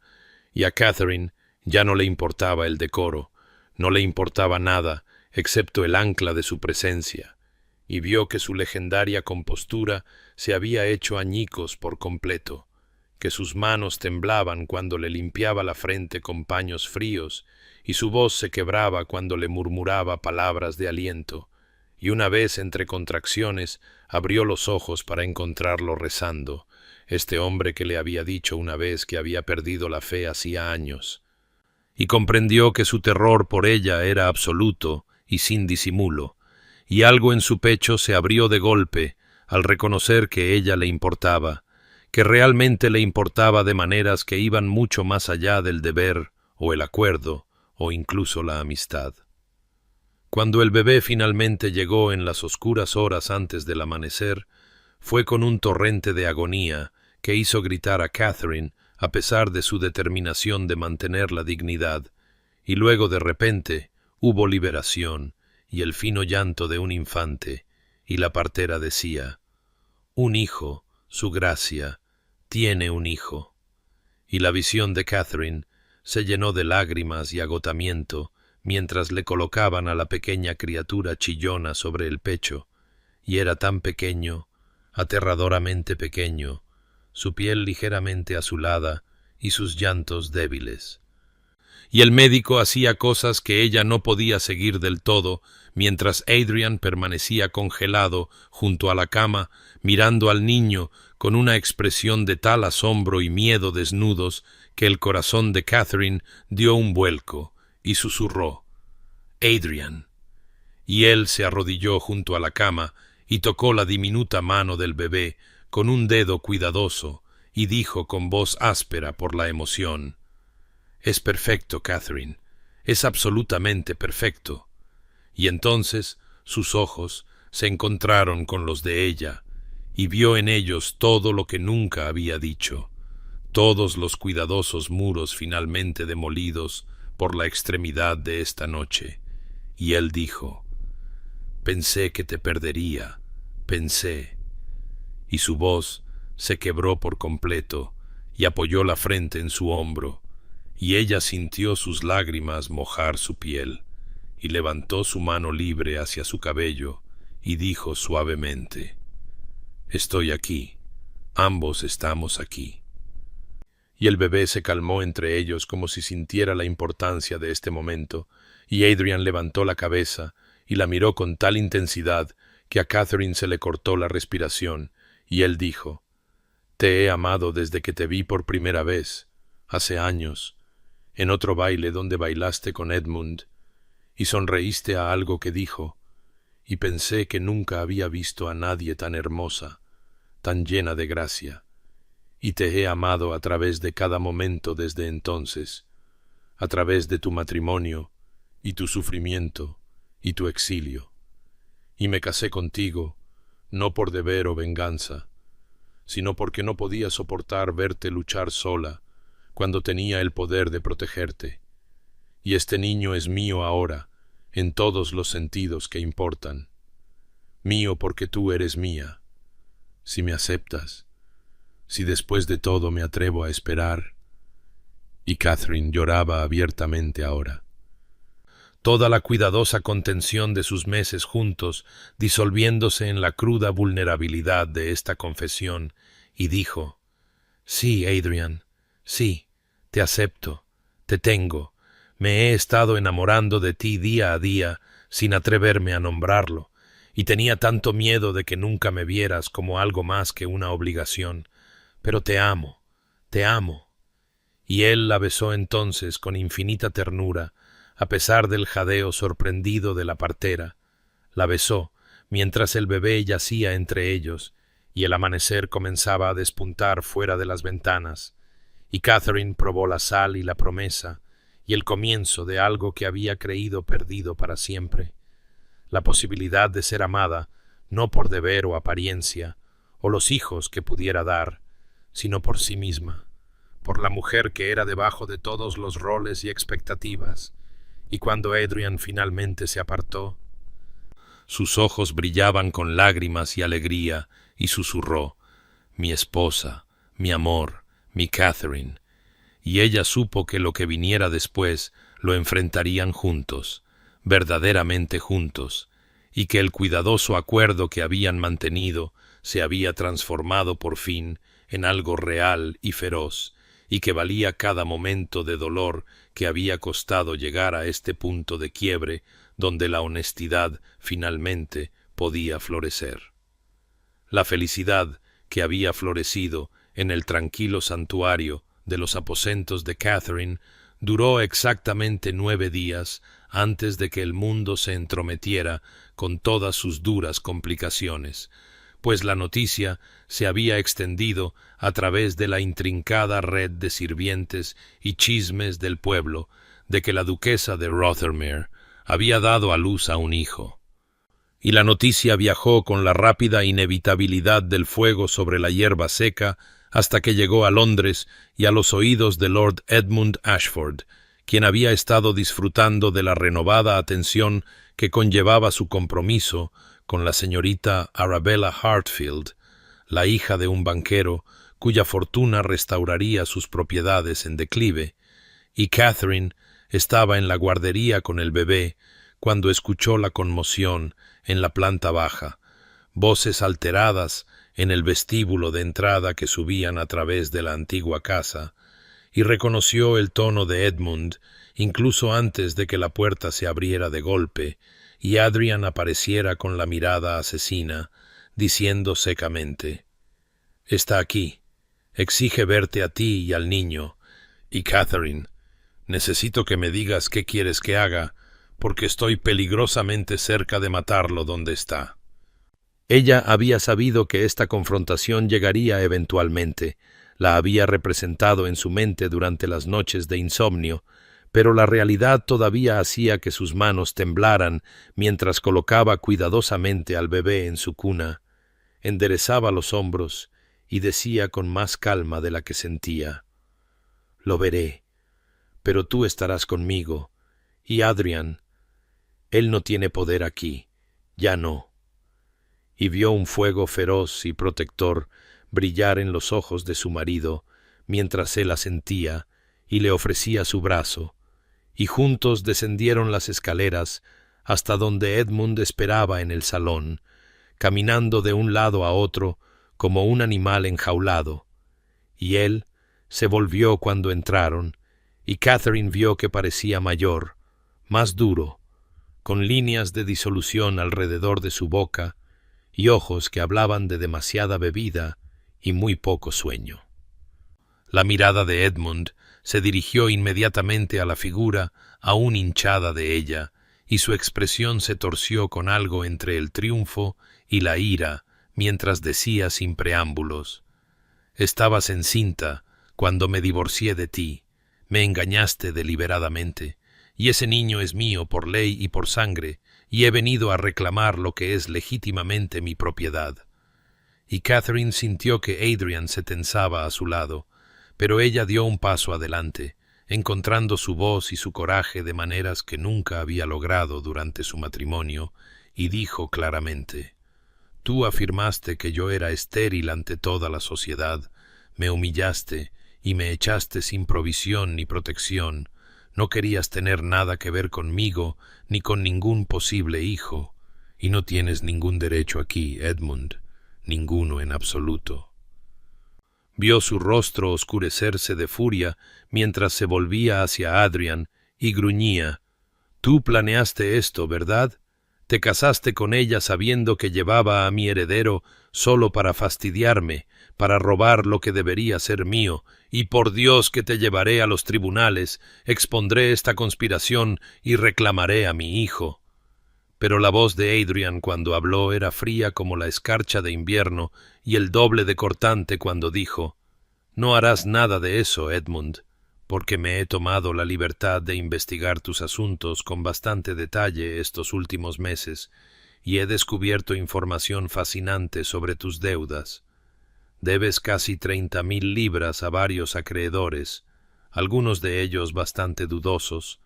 y a Catherine ya no le importaba el decoro. No le importaba nada, excepto el ancla de su presencia, y vio que su legendaria compostura se había hecho añicos por completo, que sus manos temblaban cuando le limpiaba la frente con paños fríos, y su voz se quebraba cuando le murmuraba palabras de aliento, y una vez entre contracciones abrió los ojos para encontrarlo rezando, este hombre que le había dicho una vez que había perdido la fe hacía años, y comprendió que su terror por ella era absoluto y sin disimulo, y algo en su pecho se abrió de golpe al reconocer que ella le importaba, que realmente le importaba de maneras que iban mucho más allá del deber o el acuerdo o incluso la amistad. Cuando el bebé finalmente llegó en las oscuras horas antes del amanecer, fue con un torrente de agonía que hizo gritar a Catherine a pesar de su determinación de mantener la dignidad, y luego de repente hubo liberación y el fino llanto de un infante, y la partera decía: «Un hijo, su gracia, tiene un hijo». Y la visión de Catherine se llenó de lágrimas y agotamiento mientras le colocaban a la pequeña criatura chillona sobre el pecho, y era tan pequeño, aterradoramente pequeño, su piel ligeramente azulada y sus llantos débiles. Y el médico hacía cosas que ella no podía seguir del todo, mientras Adrian permanecía congelado junto a la cama, mirando al niño con una expresión de tal asombro y miedo desnudos que el corazón de Catherine dio un vuelco y susurró: «Adrian». Y él se arrodilló junto a la cama y tocó la diminuta mano del bebé con un dedo cuidadoso y dijo con voz áspera por la emoción: «Es perfecto, Catherine, es absolutamente perfecto». Y entonces sus ojos, se encontraron con los de ella, y vio en ellos todo lo que nunca había dicho, todos los cuidadosos muros finalmente demolidos por la extremidad de esta noche. Y él dijo: «Pensé que te perdería, pensé». Y su voz se quebró por completo y apoyó la frente en su hombro, y ella sintió sus lágrimas mojar su piel, y levantó su mano libre hacia su cabello y dijo suavemente: «Estoy aquí, ambos estamos aquí». Y el bebé se calmó entre ellos como si sintiera la importancia de este momento, y Adrian levantó la cabeza y la miró con tal intensidad que a Catherine se le cortó la respiración, y él dijo: «Te he amado desde que te vi por primera vez, hace años, en otro baile donde bailaste con Edmund, y sonreíste a algo que dijo, y pensé que nunca había visto a nadie tan hermosa, tan llena de gracia, y te he amado a través de cada momento desde entonces, a través de tu matrimonio, y tu sufrimiento, y tu exilio. Y me casé contigo, no por deber o venganza, sino porque no podía soportar verte luchar sola cuando tenía el poder de protegerte. Y este niño es mío ahora, en todos los sentidos que importan. Mío porque tú eres mía. Si me aceptas, si después de todo me atrevo a esperar». Y Catherine lloraba abiertamente ahora. Toda la cuidadosa contención de sus meses juntos disolviéndose en la cruda vulnerabilidad de esta confesión, y dijo: «Sí, Adrian, sí, te acepto, te tengo. Me he estado enamorando de ti día a día sin atreverme a nombrarlo, y tenía tanto miedo de que nunca me vieras como algo más que una obligación. Pero te amo, te amo». Y él la besó entonces con infinita ternura, a pesar del jadeo sorprendido de la partera. La besó mientras el bebé yacía entre ellos, y el amanecer comenzaba a despuntar fuera de las ventanas, y Catherine probó la sal y la promesa, y el comienzo de algo que había creído perdido para siempre, la posibilidad de ser amada, no por deber o apariencia, o los hijos que pudiera dar, sino por sí misma, por la mujer que era debajo de todos los roles y expectativas. Y cuando Adrian finalmente se apartó, sus ojos brillaban con lágrimas y alegría, y susurró: «Mi esposa, mi amor, mi Catherine». Y ella supo que lo que viniera después lo enfrentarían juntos, verdaderamente juntos, y que el cuidadoso acuerdo que habían mantenido se había transformado por fin en algo real y feroz, y que valía cada momento de dolor que había costado llegar a este punto de quiebre donde la honestidad finalmente podía florecer. La felicidad que había florecido en el tranquilo santuario de los aposentos de Catherine duró exactamente 9 días antes de que el mundo se entrometiera con todas sus duras complicaciones, pues la noticia se había extendido a través de la intrincada red de sirvientes y chismes del pueblo de que la duquesa de Rothermere había dado a luz a un hijo. Y la noticia viajó con la rápida inevitabilidad del fuego sobre la hierba seca hasta que llegó a Londres y a los oídos de Lord Edmund Ashford, quien había estado disfrutando de la renovada atención que conllevaba su compromiso con la señorita Arabella Hartfield, la hija de un banquero cuya fortuna restauraría sus propiedades en declive, y Catherine estaba en la guardería con el bebé cuando escuchó la conmoción en la planta baja, voces alteradas en el vestíbulo de entrada que subían a través de la antigua casa, y reconoció el tono de Edmund incluso antes de que la puerta se abriera de golpe y Adrian apareciera con la mirada asesina, diciendo secamente: «Está aquí, exige verte a ti y al niño, y Catherine, necesito que me digas qué quieres que haga, porque estoy peligrosamente cerca de matarlo donde está». Ella había sabido que esta confrontación llegaría eventualmente, la había representado en su mente durante las noches de insomnio, pero la realidad todavía hacía que sus manos temblaran mientras colocaba cuidadosamente al bebé en su cuna, enderezaba los hombros y decía con más calma de la que sentía: «Lo veré, pero tú estarás conmigo, y Adrian, él no tiene poder aquí, ya no». Y vio un fuego feroz y protector brillar en los ojos de su marido mientras él asentía y le ofrecía su brazo, y juntos descendieron las escaleras hasta donde Edmund esperaba en el salón, caminando de un lado a otro como un animal enjaulado, y él se volvió cuando entraron, y Catherine vio que parecía mayor, más duro, con líneas de disolución alrededor de su boca y ojos que hablaban de demasiada bebida y muy poco sueño. La mirada de Edmund se dirigió inmediatamente a la figura aún hinchada de ella, y su expresión se torció con algo entre el triunfo y la ira, mientras decía sin preámbulos: «Estabas encinta cuando me divorcié de ti, me engañaste deliberadamente, y ese niño es mío por ley y por sangre, y he venido a reclamar lo que es legítimamente mi propiedad». Y Catherine sintió que Adrian se tensaba a su lado, pero ella dio un paso adelante, encontrando su voz y su coraje de maneras que nunca había logrado durante su matrimonio, y dijo claramente: «Tú afirmaste que yo era estéril ante toda la sociedad, me humillaste y me echaste sin provisión ni protección, no querías tener nada que ver conmigo ni con ningún posible hijo, y no tienes ningún derecho aquí, Edmund, ninguno en absoluto». Vio su rostro oscurecerse de furia mientras se volvía hacia Adrian y gruñía: «Tú planeaste esto, ¿verdad? Te casaste con ella sabiendo que llevaba a mi heredero solo para fastidiarme, para robar lo que debería ser mío, y por Dios que te llevaré a los tribunales, expondré esta conspiración y reclamaré a mi hijo». Pero la voz de Adrian cuando habló era fría como la escarcha de invierno y el doble de cortante cuando dijo: «No harás nada de eso, Edmund, porque me he tomado la libertad de investigar tus asuntos con bastante detalle estos últimos meses y he descubierto información fascinante sobre tus deudas. Debes casi 30,000 libras a varios acreedores, algunos de ellos bastante dudosos,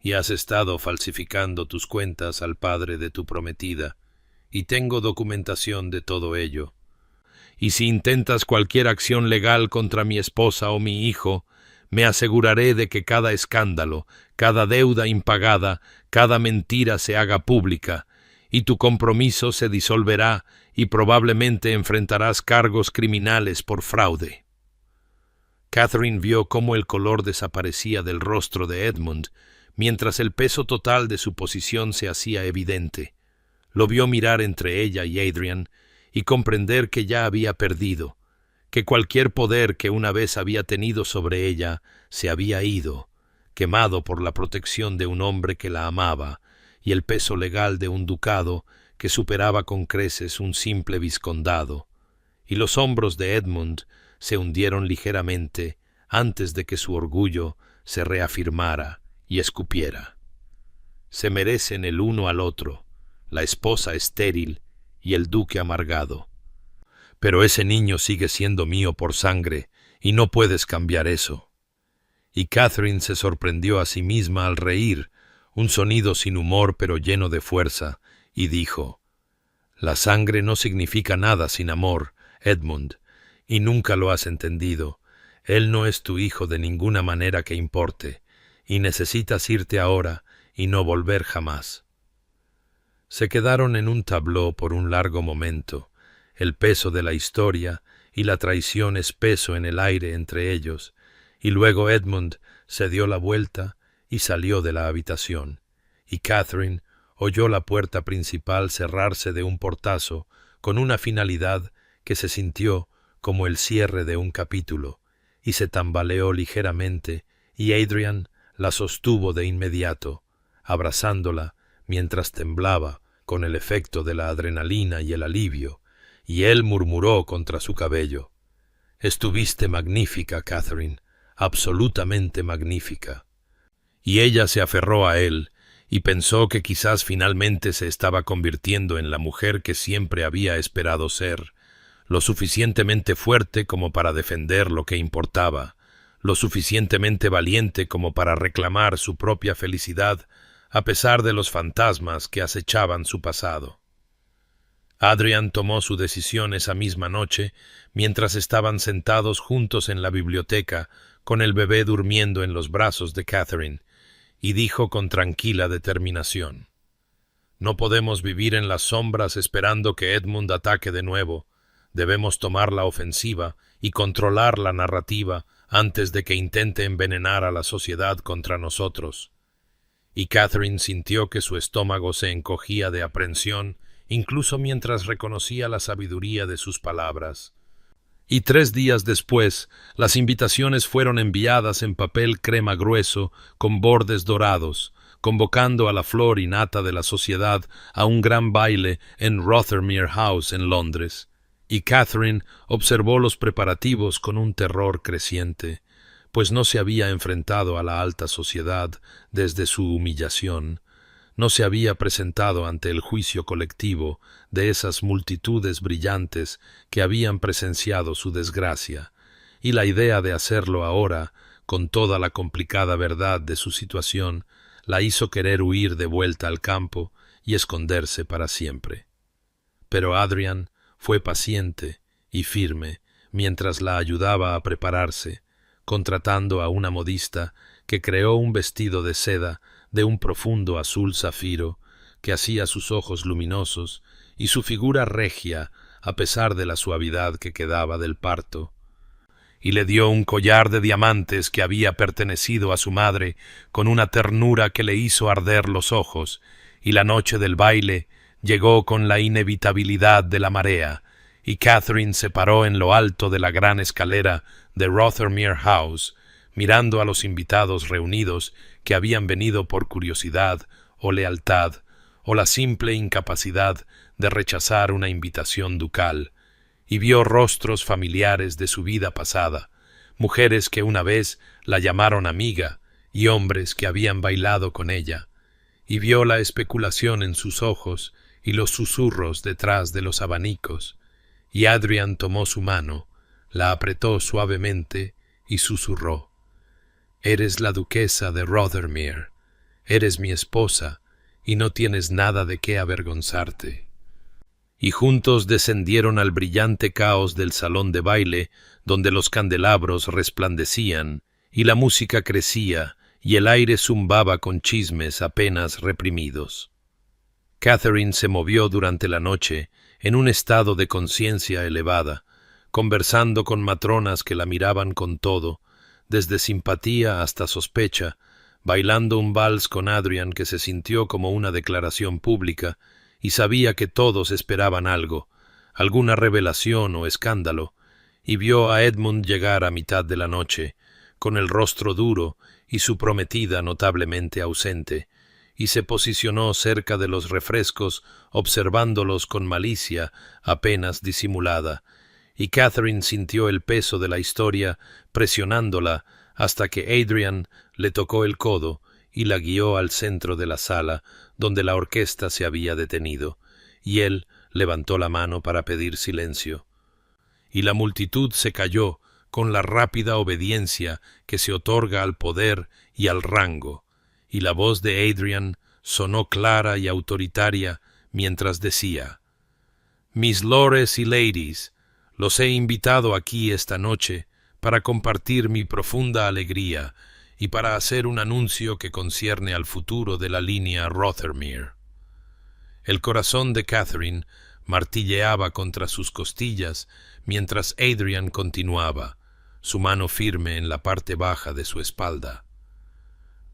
y has estado falsificando tus cuentas al padre de tu prometida, y tengo documentación de todo ello. Y si intentas cualquier acción legal contra mi esposa o mi hijo, me aseguraré de que cada escándalo, cada deuda impagada, cada mentira se haga pública, y tu compromiso se disolverá y probablemente enfrentarás cargos criminales por fraude». Catherine vio cómo el color desaparecía del rostro de Edmund, mientras el peso total de su posición se hacía evidente. Lo vio mirar entre ella y Adrian y comprender que ya había perdido, que cualquier poder que una vez había tenido sobre ella se había ido, quemado por la protección de un hombre que la amaba y el peso legal de un ducado que superaba con creces un simple vizcondado, y los hombros de Edmund se hundieron ligeramente antes de que su orgullo se reafirmara y escupiera: «Se merecen el uno al otro, la esposa estéril y el duque amargado. Pero ese niño sigue siendo mío por sangre, y no puedes cambiar eso». Y Catherine se sorprendió a sí misma al reír, un sonido sin humor pero lleno de fuerza, y dijo: «La sangre no significa nada sin amor, Edmund, y nunca lo has entendido. Él no es tu hijo de ninguna manera que importe, y necesitas irte ahora y no volver jamás». Se quedaron en un tabló por un largo momento, el peso de la historia y la traición espeso en el aire entre ellos, y luego Edmund se dio la vuelta y salió de la habitación, y Catherine oyó la puerta principal cerrarse de un portazo con una finalidad que se sintió como el cierre de un capítulo, y se tambaleó ligeramente, y Adrian la sostuvo de inmediato, abrazándola mientras temblaba con el efecto de la adrenalina y el alivio, y él murmuró contra su cabello: «Estuviste magnífica, Catherine, absolutamente magnífica». y ella se aferró a él, y pensó que quizás finalmente se estaba convirtiendo en la mujer que siempre había esperado ser, lo suficientemente fuerte como para defender lo que importaba, lo suficientemente valiente como para reclamar su propia felicidad a pesar de los fantasmas que acechaban su pasado. Adrian tomó su decisión esa misma noche, mientras estaban sentados juntos en la biblioteca, con el bebé durmiendo en los brazos de Catherine, y dijo con tranquila determinación: «No podemos vivir en las sombras esperando que Edmund ataque de nuevo. Debemos tomar la ofensiva y controlar la narrativa antes de que intente envenenar a la sociedad contra nosotros». Y Catherine sintió que su estómago se encogía de aprensión, incluso mientras reconocía la sabiduría de sus palabras. Y 3 días después, las invitaciones fueron enviadas en papel crema grueso con bordes dorados, convocando a la flor y nata de la sociedad a un gran baile en Rothermere House en Londres. Y Catherine observó los preparativos con un terror creciente, pues no se había enfrentado a la alta sociedad desde su humillación, no se había presentado ante el juicio colectivo de esas multitudes brillantes que habían presenciado su desgracia, y la idea de hacerlo ahora, con toda la complicada verdad de su situación, la hizo querer huir de vuelta al campo y esconderse para siempre. Pero Adrian fue paciente y firme mientras la ayudaba a prepararse, contratando a una modista que creó un vestido de seda de un profundo azul zafiro que hacía sus ojos luminosos y su figura regia a pesar de la suavidad que quedaba del parto, y le dio un collar de diamantes que había pertenecido a su madre con una ternura que le hizo arder los ojos, y la noche del baile llegó con la inevitabilidad de la marea, y Catherine se paró en lo alto de la gran escalera de Rothermere House, mirando a los invitados reunidos que habían venido por curiosidad o lealtad, o la simple incapacidad de rechazar una invitación ducal, y vio rostros familiares de su vida pasada, mujeres que una vez la llamaron amiga y hombres que habían bailado con ella, y vio la especulación en sus ojos y los susurros detrás de los abanicos, y Adrian tomó su mano, la apretó suavemente y susurró: «Eres la duquesa de Rothermere, eres mi esposa y no tienes nada de qué avergonzarte». Y juntos descendieron al brillante caos del salón de baile, donde los candelabros resplandecían, y la música crecía, y el aire zumbaba con chismes apenas reprimidos. Catherine se movió durante la noche en un estado de conciencia elevada, conversando con matronas que la miraban con todo, desde simpatía hasta sospecha, bailando un vals con Adrian que se sintió como una declaración pública, y sabía que todos esperaban algo, alguna revelación o escándalo, y vio a Edmund llegar a mitad de la noche, con el rostro duro y su prometida notablemente ausente, y se posicionó cerca de los refrescos observándolos con malicia apenas disimulada, y Catherine sintió el peso de la historia presionándola hasta que Adrian le tocó el codo y la guió al centro de la sala donde la orquesta se había detenido, y él levantó la mano para pedir silencio. Y la multitud se calló con la rápida obediencia que se otorga al poder y al rango, y la voz de Adrian sonó clara y autoritaria mientras decía: «Mis lores y ladies, los he invitado aquí esta noche para compartir mi profunda alegría y para hacer un anuncio que concierne al futuro de la línea Rothermere». El corazón de Catherine martilleaba contra sus costillas mientras Adrian continuaba, su mano firme en la parte baja de su espalda.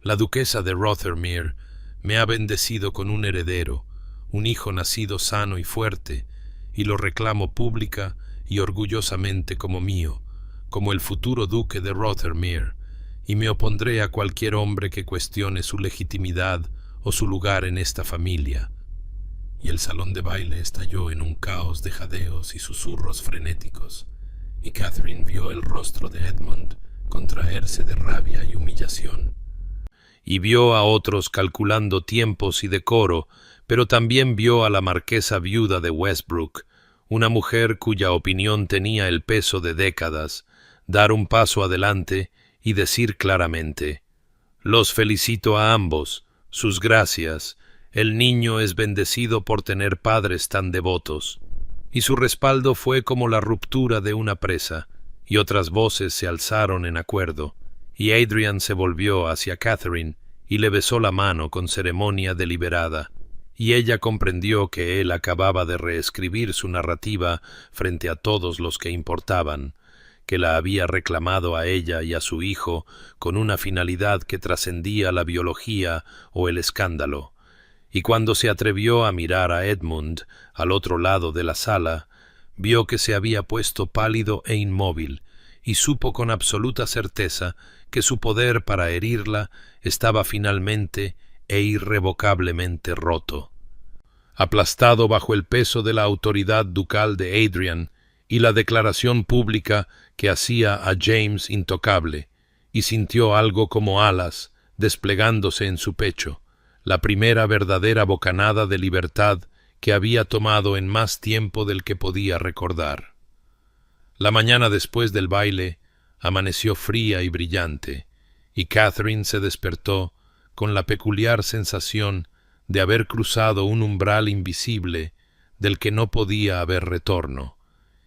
«La duquesa de Rothermere me ha bendecido con un heredero, un hijo nacido sano y fuerte, y lo reclamo pública y orgullosamente como mío, como el futuro duque de Rothermere, y me opondré a cualquier hombre que cuestione su legitimidad o su lugar en esta familia». Y el salón de baile estalló en un caos de jadeos y susurros frenéticos, y Catherine vio el rostro de Edmund contraerse de rabia y humillación. y vio a otros calculando tiempos y decoro, pero también vio a la marquesa viuda de Westbrook, una mujer cuya opinión tenía el peso de décadas, dar un paso adelante y decir claramente: «Los felicito a ambos, sus gracias, el niño es bendecido por tener padres tan devotos». Y su respaldo fue como la ruptura de una presa, y otras voces se alzaron en acuerdo, y Adrian se volvió hacia Catherine y le besó la mano con ceremonia deliberada, y ella comprendió que él acababa de reescribir su narrativa frente a todos los que importaban, que la había reclamado a ella y a su hijo con una finalidad que trascendía la biología o el escándalo. Y cuando se atrevió a mirar a Edmund al otro lado de la sala, vio que se había puesto pálido e inmóvil, y supo con absoluta certeza que su poder para herirla estaba finalmente e irrevocablemente roto. Aplastado bajo el peso de la autoridad ducal de Adrian y la declaración pública que hacía a James intocable, y sintió algo como alas desplegándose en su pecho, la primera verdadera bocanada de libertad que había tomado en más tiempo del que podía recordar. La mañana después del baile amaneció fría y brillante, y Catherine se despertó con la peculiar sensación de haber cruzado un umbral invisible del que no podía haber retorno,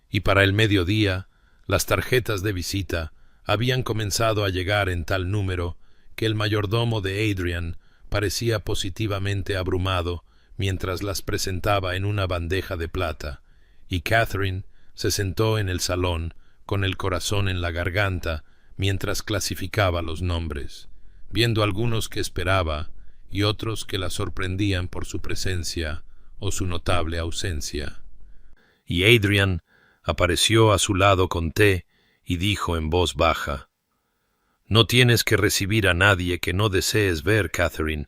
y para el mediodía las tarjetas de visita habían comenzado a llegar en tal número que el mayordomo de Adrian parecía positivamente abrumado mientras las presentaba en una bandeja de plata, y Catherine se sentó en el salón con el corazón en la garganta mientras clasificaba los nombres, viendo algunos que esperaba y otros que la sorprendían por su presencia o su notable ausencia. Y Adrian apareció a su lado con té y dijo en voz baja: «No tienes que recibir a nadie que no desees ver, Catherine.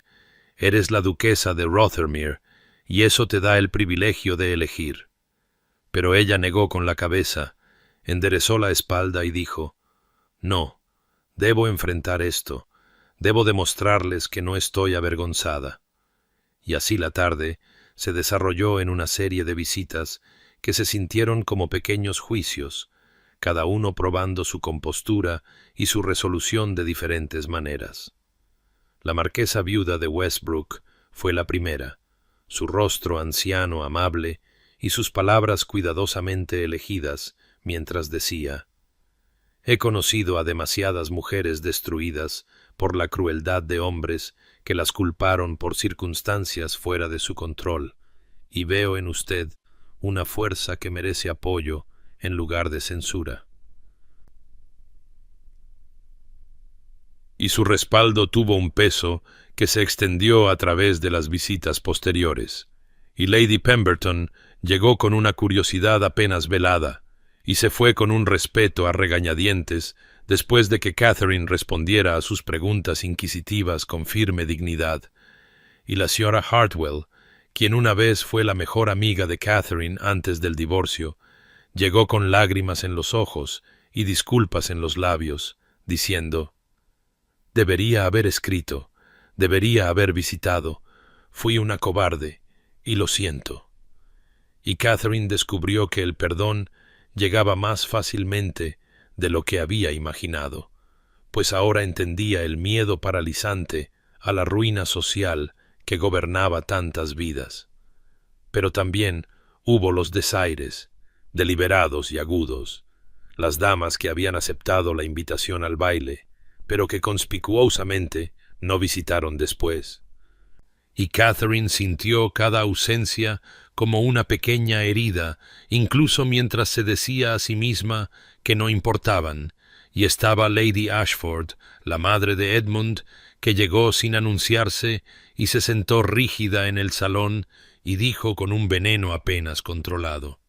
Eres la duquesa de Rothermere, y eso te da el privilegio de elegir». Pero ella negó con la cabeza, enderezó la espalda y dijo: «No, debo enfrentar esto, debo demostrarles que no estoy avergonzada». Y así la tarde se desarrolló en una serie de visitas que se sintieron como pequeños juicios, cada uno probando su compostura y su resolución de diferentes maneras. La marquesa viuda de Westbrook fue la primera, su rostro anciano amable y sus palabras cuidadosamente elegidas, mientras decía: «He conocido a demasiadas mujeres destruidas por la crueldad de hombres que las culparon por circunstancias fuera de su control, y veo en usted una fuerza que merece apoyo en lugar de censura». Y su respaldo tuvo un peso que se extendió a través de las visitas posteriores, y Lady Pemberton llegó con una curiosidad apenas velada, y se fue con un respeto a regañadientes después de que Catherine respondiera a sus preguntas inquisitivas con firme dignidad, y la señora Hartwell, quien una vez fue la mejor amiga de Catherine antes del divorcio, llegó con lágrimas en los ojos y disculpas en los labios, diciendo: «Debería haber escrito, debería haber visitado, fui una cobarde, y lo siento». Y Catherine descubrió que el perdón llegaba más fácilmente de lo que había imaginado, pues ahora entendía el miedo paralizante a la ruina social que gobernaba tantas vidas. Pero también hubo los desaires, deliberados y agudos, las damas que habían aceptado la invitación al baile, pero que conspicuosamente no visitaron después. Y Catherine sintió cada ausencia como una pequeña herida, incluso mientras se decía a sí misma que no importaban, y estaba Lady Ashford, la madre de Edmund, que llegó sin anunciarse y se sentó rígida en el salón y dijo con un veneno apenas controlado: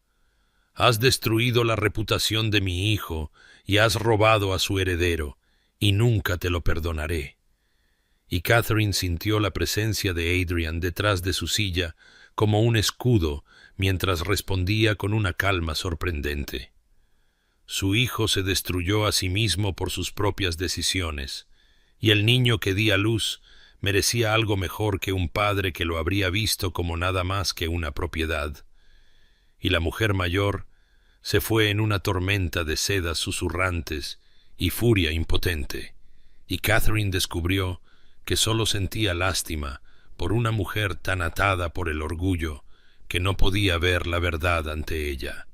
«Has destruido la reputación de mi hijo y has robado a su heredero, y nunca te lo perdonaré». Y Catherine sintió la presencia de Adrian detrás de su silla como un escudo mientras respondía con una calma sorprendente: «Su hijo se destruyó a sí mismo por sus propias decisiones, y el niño que di a luz merecía algo mejor que un padre que lo habría visto como nada más que una propiedad. Y la mujer mayor se fue en una tormenta de sedas susurrantes y furia impotente, y Catherine descubrió que sólo sentía lástima por una mujer tan atada por el orgullo que no podía ver la verdad ante ella.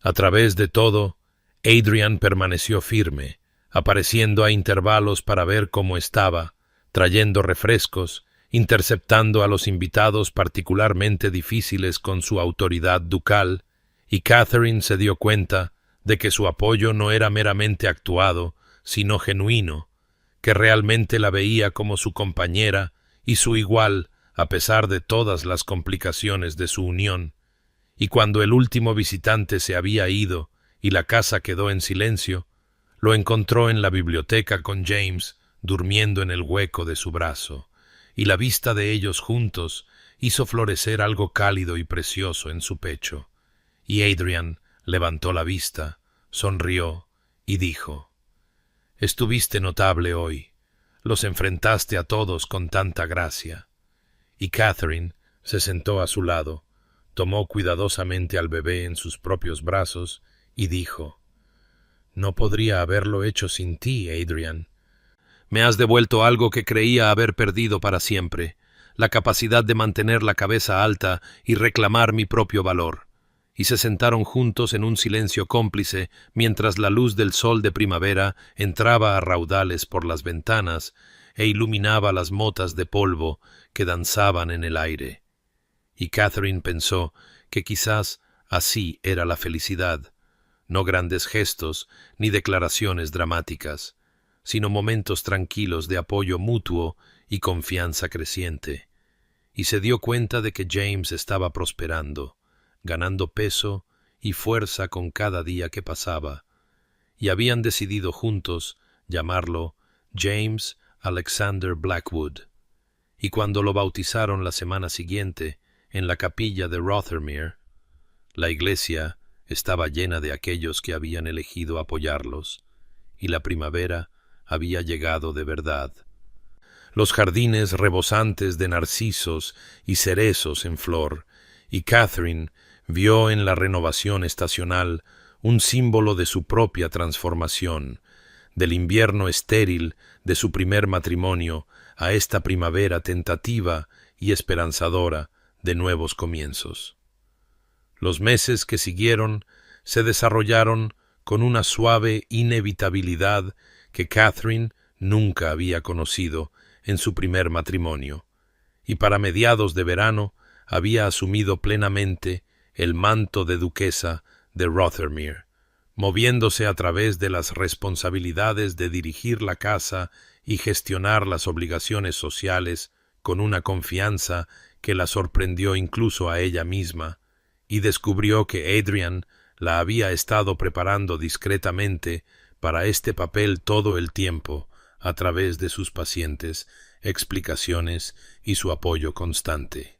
A través de todo, Adrian permaneció firme, apareciendo a intervalos para ver cómo estaba, trayendo refrescos, interceptando a los invitados particularmente difíciles con su autoridad ducal, y Catherine se dio cuenta de que su apoyo no era meramente actuado, sino genuino, que realmente la veía como su compañera y su igual a pesar de todas las complicaciones de su unión. Y cuando el último visitante se había ido y la casa quedó en silencio, lo encontró en la biblioteca con James, durmiendo en el hueco de su brazo, y la vista de ellos juntos hizo florecer algo cálido y precioso en su pecho. Y Adrian levantó la vista, sonrió y dijo: «Estuviste notable hoy. Los enfrentaste a todos con tanta gracia». Y Catherine se sentó a su lado, tomó cuidadosamente al bebé en sus propios brazos y dijo: «No podría haberlo hecho sin ti, Adrian. Me has devuelto algo que creía haber perdido para siempre, la capacidad de mantener la cabeza alta y reclamar mi propio valor». Y se sentaron juntos en un silencio cómplice mientras la luz del sol de primavera entraba a raudales por las ventanas e iluminaba las motas de polvo que danzaban en el aire. Y Catherine pensó que quizás así era la felicidad, no grandes gestos ni declaraciones dramáticas, sino momentos tranquilos de apoyo mutuo y confianza creciente. Y se dio cuenta de que James estaba prosperando, ganando peso y fuerza con cada día que pasaba, y habían decidido juntos llamarlo James Alexander Blackwood. Y cuando lo bautizaron la semana siguiente en la capilla de Rothermere, la iglesia estaba llena de aquellos que habían elegido apoyarlos, y la primavera había llegado de verdad. Los jardines rebosantes de narcisos y cerezos en flor, y Catherine vio en la renovación estacional un símbolo de su propia transformación, del invierno estéril de su primer matrimonio a esta primavera tentativa y esperanzadora de nuevos comienzos. Los meses que siguieron se desarrollaron con una suave inevitabilidad que Catherine nunca había conocido en su primer matrimonio, y para mediados de verano había asumido plenamente el manto de duquesa de Rothermere, moviéndose a través de las responsabilidades de dirigir la casa y gestionar las obligaciones sociales con una confianza que la sorprendió incluso a ella misma, y descubrió que Adrian la había estado preparando discretamente para este papel todo el tiempo a través de sus pacientes explicaciones y su apoyo constante.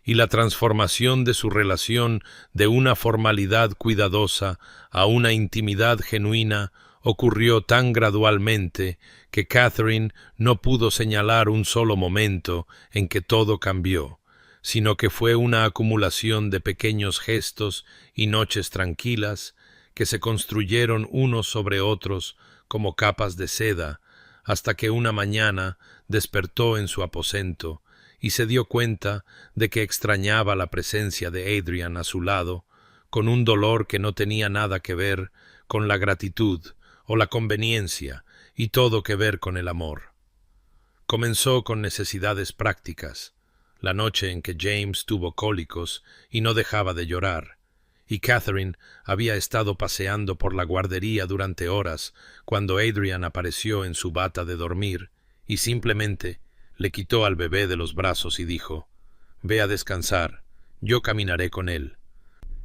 Y la transformación de su relación de una formalidad cuidadosa a una intimidad genuina ocurrió tan gradualmente que Catherine no pudo señalar un solo momento en que todo cambió, sino que fue una acumulación de pequeños gestos y noches tranquilas que se construyeron unos sobre otros como capas de seda, hasta que una mañana despertó en su aposento y se dio cuenta de que extrañaba la presencia de Adrian a su lado, con un dolor que no tenía nada que ver con la gratitud o la conveniencia y todo que ver con el amor. Comenzó con necesidades prácticas, la noche en que James tuvo cólicos y no dejaba de llorar, y Catherine había estado paseando por la guardería durante horas cuando Adrian apareció en su bata de dormir y simplemente le quitó al bebé de los brazos y dijo: «Ve a descansar, yo caminaré con él».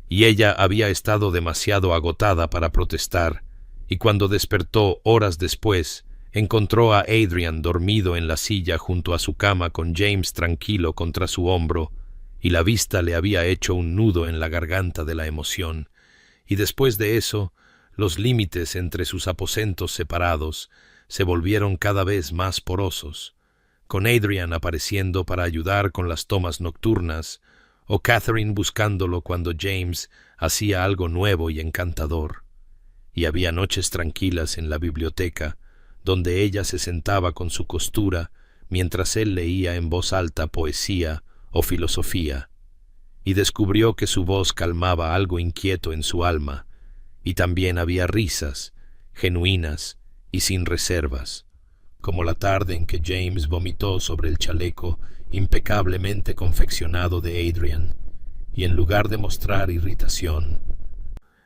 Y ella había estado demasiado agotada para protestar, y cuando despertó horas después, encontró a Adrian dormido en la silla junto a su cama con James tranquilo contra su hombro, y la vista le había hecho un nudo en la garganta de la emoción, y después de eso, los límites entre sus aposentos separados se volvieron cada vez más porosos, con Adrian apareciendo para ayudar con las tomas nocturnas, o Catherine buscándolo cuando James hacía algo nuevo y encantador. Y había noches tranquilas en la biblioteca, donde ella se sentaba con su costura mientras él leía en voz alta poesía o filosofía, y descubrió que su voz calmaba algo inquieto en su alma, y también había risas, genuinas y sin reservas, como la tarde en que James vomitó sobre el chaleco impecablemente confeccionado de Adrian, y en lugar de mostrar irritación,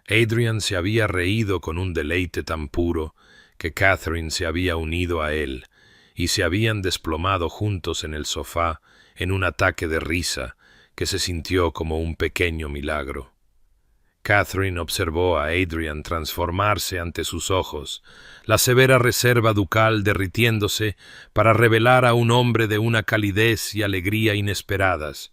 Adrian se había reído con un deleite tan puro que Catherine se había unido a él, y se habían desplomado juntos en el sofá en un ataque de risa que se sintió como un pequeño milagro. Catherine observó a Adrian transformarse ante sus ojos, la severa reserva ducal derritiéndose para revelar a un hombre de una calidez y alegría inesperadas,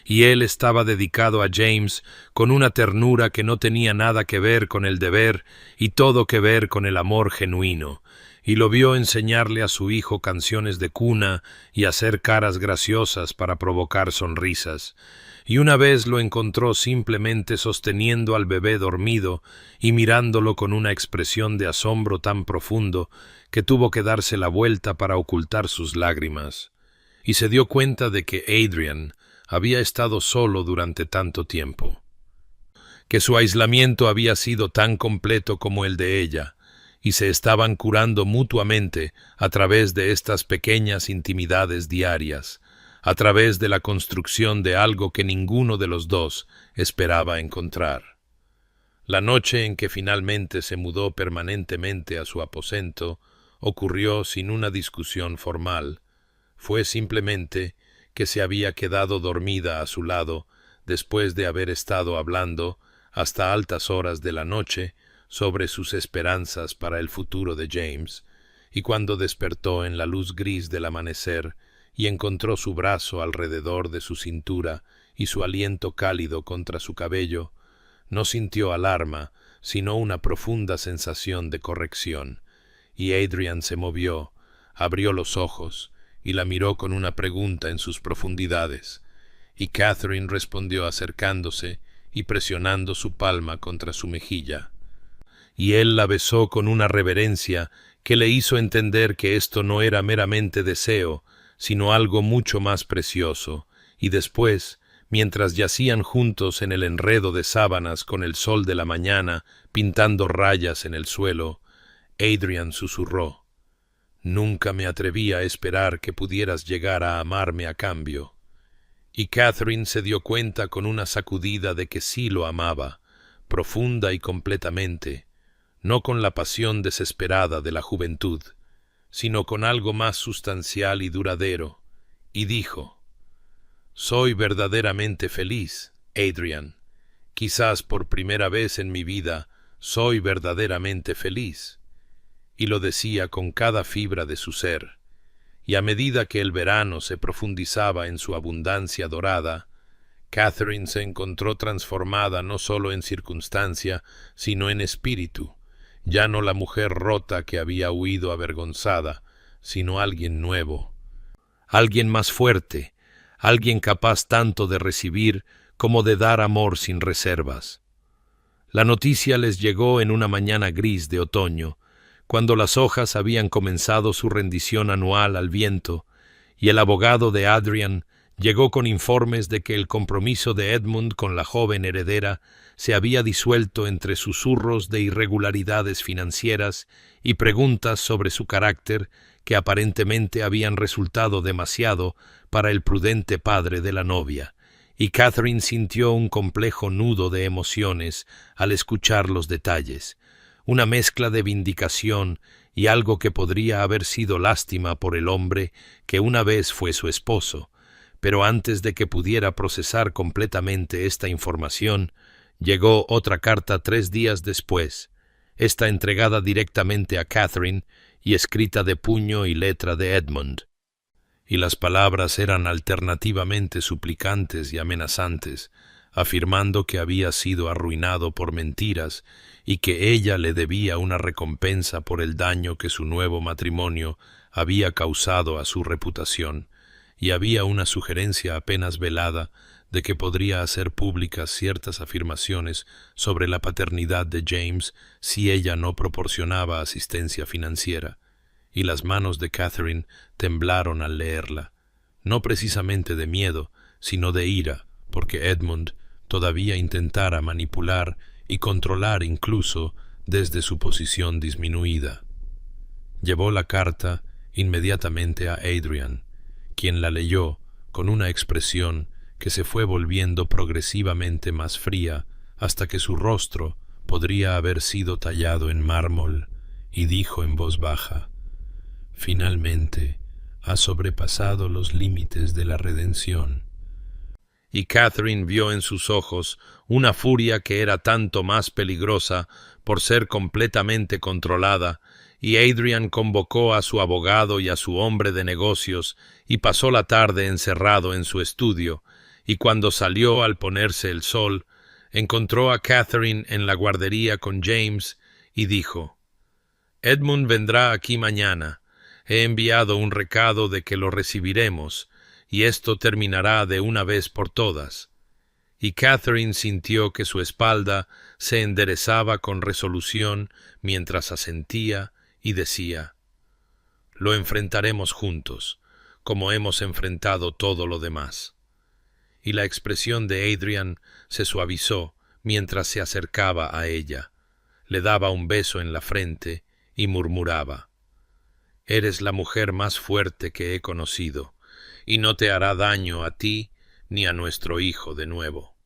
y él estaba dedicado a James con una ternura que no tenía nada que ver con el deber y todo que ver con el amor genuino, y lo vio enseñarle a su hijo canciones de cuna y hacer caras graciosas para provocar sonrisas, y una vez lo encontró simplemente sosteniendo al bebé dormido y mirándolo con una expresión de asombro tan profundo que tuvo que darse la vuelta para ocultar sus lágrimas, y se dio cuenta de que Adrian había estado solo durante tanto tiempo, que su aislamiento había sido tan completo como el de ella, y se estaban curando mutuamente a través de estas pequeñas intimidades diarias, a través de la construcción de algo que ninguno de los dos esperaba encontrar. La noche en que finalmente se mudó permanentemente a su aposento ocurrió sin una discusión formal. Fue simplemente que se había quedado dormida a su lado después de haber estado hablando hasta altas horas de la noche sobre sus esperanzas para el futuro de James, y cuando despertó en la luz gris del amanecer y encontró su brazo alrededor de su cintura y su aliento cálido contra su cabello, no sintió alarma, sino una profunda sensación de corrección, y Adrian se movió, abrió los ojos y la miró con una pregunta en sus profundidades, y Catherine respondió acercándose y presionando su palma contra su mejilla, y él la besó con una reverencia que le hizo entender que esto no era meramente deseo, sino algo mucho más precioso, y después, mientras yacían juntos en el enredo de sábanas con el sol de la mañana pintando rayas en el suelo, Adrian susurró: «Nunca me atreví a esperar que pudieras llegar a amarme a cambio». Y Catherine se dio cuenta con una sacudida de que sí lo amaba, profunda y completamente, no con la pasión desesperada de la juventud, sino con algo más sustancial y duradero, y dijo: «Soy verdaderamente feliz, Adrian. Quizás por primera vez en mi vida soy verdaderamente feliz». Y lo decía con cada fibra de su ser, y a medida que el verano se profundizaba en su abundancia dorada, Catherine se encontró transformada no solo en circunstancia, sino en espíritu, ya no la mujer rota que había huido avergonzada, sino alguien nuevo, alguien más fuerte, alguien capaz tanto de recibir como de dar amor sin reservas. La noticia les llegó en una mañana gris de otoño, cuando las hojas habían comenzado su rendición anual al viento, y el abogado de Adrian llegó con informes de que el compromiso de Edmund con la joven heredera se había disuelto entre susurros de irregularidades financieras y preguntas sobre su carácter que aparentemente habían resultado demasiado para el prudente padre de la novia, y Catherine sintió un complejo nudo de emociones al escuchar los detalles, una mezcla de vindicación y algo que podría haber sido lástima por el hombre que una vez fue su esposo, pero antes de que pudiera procesar completamente esta información, llegó otra carta 3 días después, esta entregada directamente a Catherine y escrita de puño y letra de Edmund, y las palabras eran alternativamente suplicantes y amenazantes, afirmando que había sido arruinado por mentiras y que ella le debía una recompensa por el daño que su nuevo matrimonio había causado a su reputación, y había una sugerencia apenas velada de que podría hacer públicas ciertas afirmaciones sobre la paternidad de James si ella no proporcionaba asistencia financiera, y las manos de Catherine temblaron al leerla, no precisamente de miedo, sino de ira, porque Edmund todavía intentara manipular y controlar incluso desde su posición disminuida. Llevó la carta inmediatamente a Adrian, quien la leyó con una expresión que se fue volviendo progresivamente más fría hasta que su rostro podría haber sido tallado en mármol, y dijo en voz baja: «Finalmente, has sobrepasado los límites de la redención». Y Catherine vio en sus ojos una furia que era tanto más peligrosa por ser completamente controlada, y Adrian convocó a su abogado y a su hombre de negocios y pasó la tarde encerrado en su estudio, y cuando salió al ponerse el sol, encontró a Catherine en la guardería con James y dijo: «Edmund vendrá aquí mañana. He enviado un recado de que lo recibiremos, y esto terminará de una vez por todas». Y Catherine sintió que su espalda se enderezaba con resolución mientras asentía y decía: «Lo enfrentaremos juntos, como hemos enfrentado todo lo demás». Y la expresión de Adrian se suavizó mientras se acercaba a ella, le daba un beso en la frente y murmuraba: «Eres la mujer más fuerte que he conocido, y no te hará daño a ti ni a nuestro hijo de nuevo».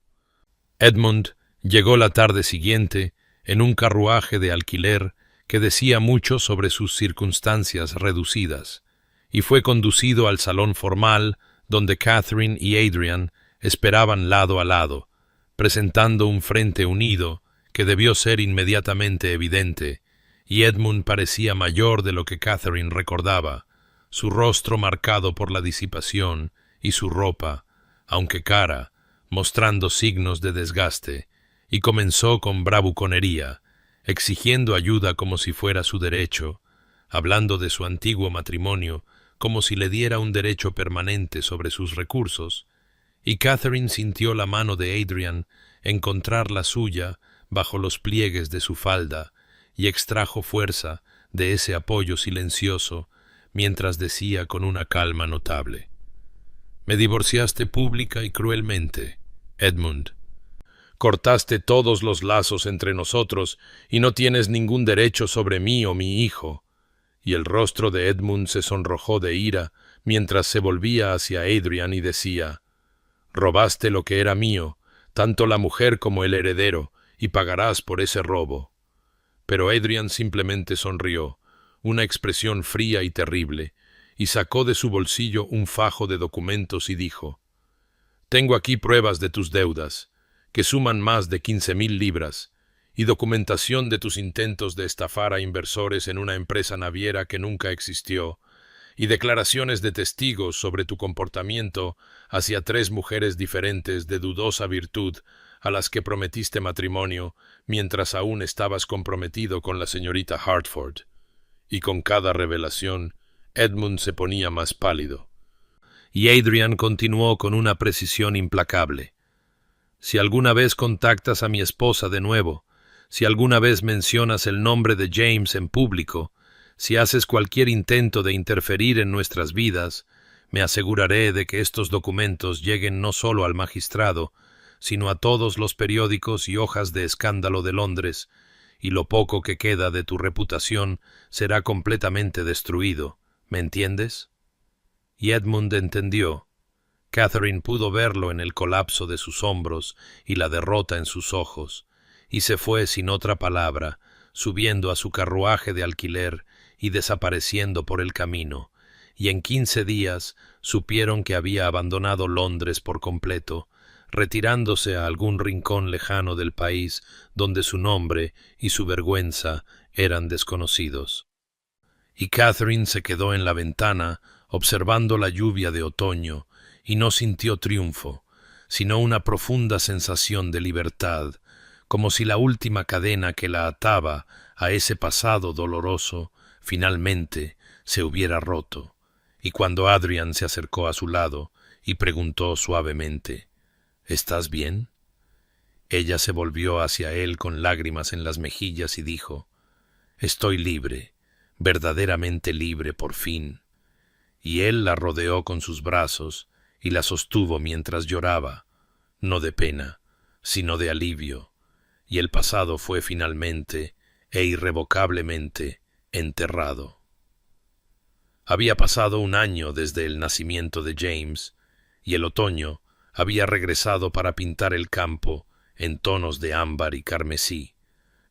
Edmund llegó la tarde siguiente en un carruaje de alquiler que decía mucho sobre sus circunstancias reducidas, y fue conducido al salón formal donde Catherine y Adrian esperaban lado a lado, presentando un frente unido que debió ser inmediatamente evidente, y Edmund parecía mayor de lo que Catherine recordaba, su rostro marcado por la disipación y su ropa, aunque cara, mostrando signos de desgaste, y comenzó con bravuconería, exigiendo ayuda como si fuera su derecho, hablando de su antiguo matrimonio como si le diera un derecho permanente sobre sus recursos, y Catherine sintió la mano de Adrian encontrar la suya bajo los pliegues de su falda y extrajo fuerza de ese apoyo silencioso mientras decía con una calma notable: «Me divorciaste pública y cruelmente, Edmund. Cortaste todos los lazos entre nosotros y no tienes ningún derecho sobre mí o mi hijo». Y el rostro de Edmund se sonrojó de ira mientras se volvía hacia Adrian y decía: «Robaste lo que era mío, tanto la mujer como el heredero, y pagarás por ese robo». Pero Adrian simplemente sonrió, una expresión fría y terrible, y sacó de su bolsillo un fajo de documentos y dijo: «Tengo aquí pruebas de tus deudas, que suman más de 15,000 libras, y documentación de tus intentos de estafar a inversores en una empresa naviera que nunca existió, y declaraciones de testigos sobre tu comportamiento hacia 3 mujeres diferentes de dudosa virtud a las que prometiste matrimonio mientras aún estabas comprometido con la señorita Hartford». Y con cada revelación, Edmund se ponía más pálido. Y Adrian continuó con una precisión implacable: «Si alguna vez contactas a mi esposa de nuevo, si alguna vez mencionas el nombre de James en público, si haces cualquier intento de interferir en nuestras vidas, me aseguraré de que estos documentos lleguen no solo al magistrado, sino a todos los periódicos y hojas de escándalo de Londres, y lo poco que queda de tu reputación será completamente destruido. ¿Me entiendes?». Y Edmund entendió. Catherine pudo verlo en el colapso de sus hombros y la derrota en sus ojos, y se fue sin otra palabra, subiendo a su carruaje de alquiler y desapareciendo por el camino, y en 15 días supieron que había abandonado Londres por completo, retirándose a algún rincón lejano del país donde su nombre y su vergüenza eran desconocidos. Y Catherine se quedó en la ventana observando la lluvia de otoño y no sintió triunfo, sino una profunda sensación de libertad, como si la última cadena que la ataba a ese pasado doloroso finalmente se hubiera roto. Y cuando Adrian se acercó a su lado y preguntó suavemente, ¿estás bien? Ella se volvió hacia él con lágrimas en las mejillas y dijo, estoy libre, verdaderamente libre por fin. Y él la rodeó con sus brazos y la sostuvo mientras lloraba, no de pena, sino de alivio, y el pasado fue finalmente e irrevocablemente enterrado. Había pasado un año desde el nacimiento de James, y el otoño había regresado para pintar el campo en tonos de ámbar y carmesí,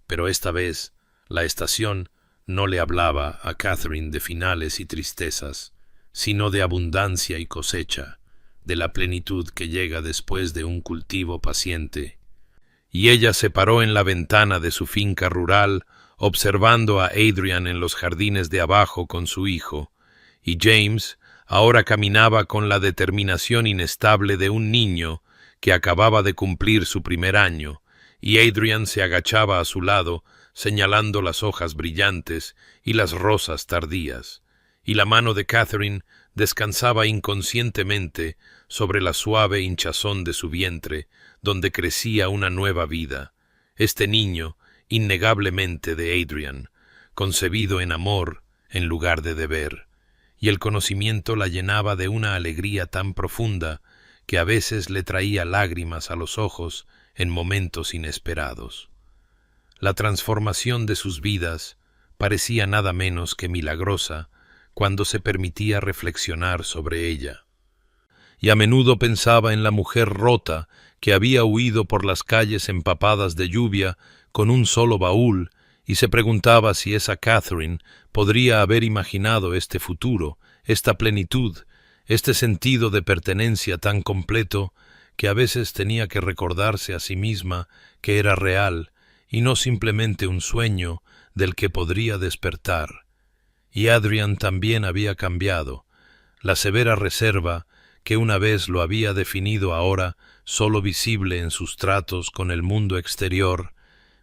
pero esta vez la estación no le hablaba a Catherine de finales y tristezas, sino de abundancia y cosecha, de la plenitud que llega después de un cultivo paciente. Y ella se paró en la ventana de su finca rural, observando a Adrian en los jardines de abajo con su hijo, y James ahora caminaba con la determinación inestable de un niño que acababa de cumplir su primer año, y Adrian se agachaba a su lado, señalando las hojas brillantes y las rosas tardías, y la mano de Catherine descansaba inconscientemente sobre la suave hinchazón de su vientre, donde crecía una nueva vida, este niño, innegablemente de Adrian, concebido en amor en lugar de deber, y el conocimiento la llenaba de una alegría tan profunda que a veces le traía lágrimas a los ojos en momentos inesperados. La transformación de sus vidas parecía nada menos que milagrosa cuando se permitía reflexionar sobre ella. Y a menudo pensaba en la mujer rota que había huido por las calles empapadas de lluvia con un solo baúl, y se preguntaba si esa Catherine podría haber imaginado este futuro, esta plenitud, este sentido de pertenencia tan completo que a veces tenía que recordarse a sí misma que era real y no simplemente un sueño del que podría despertar. Y Adrian también había cambiado. La severa reserva que una vez lo había definido ahora solo visible en sus tratos con el mundo exterior,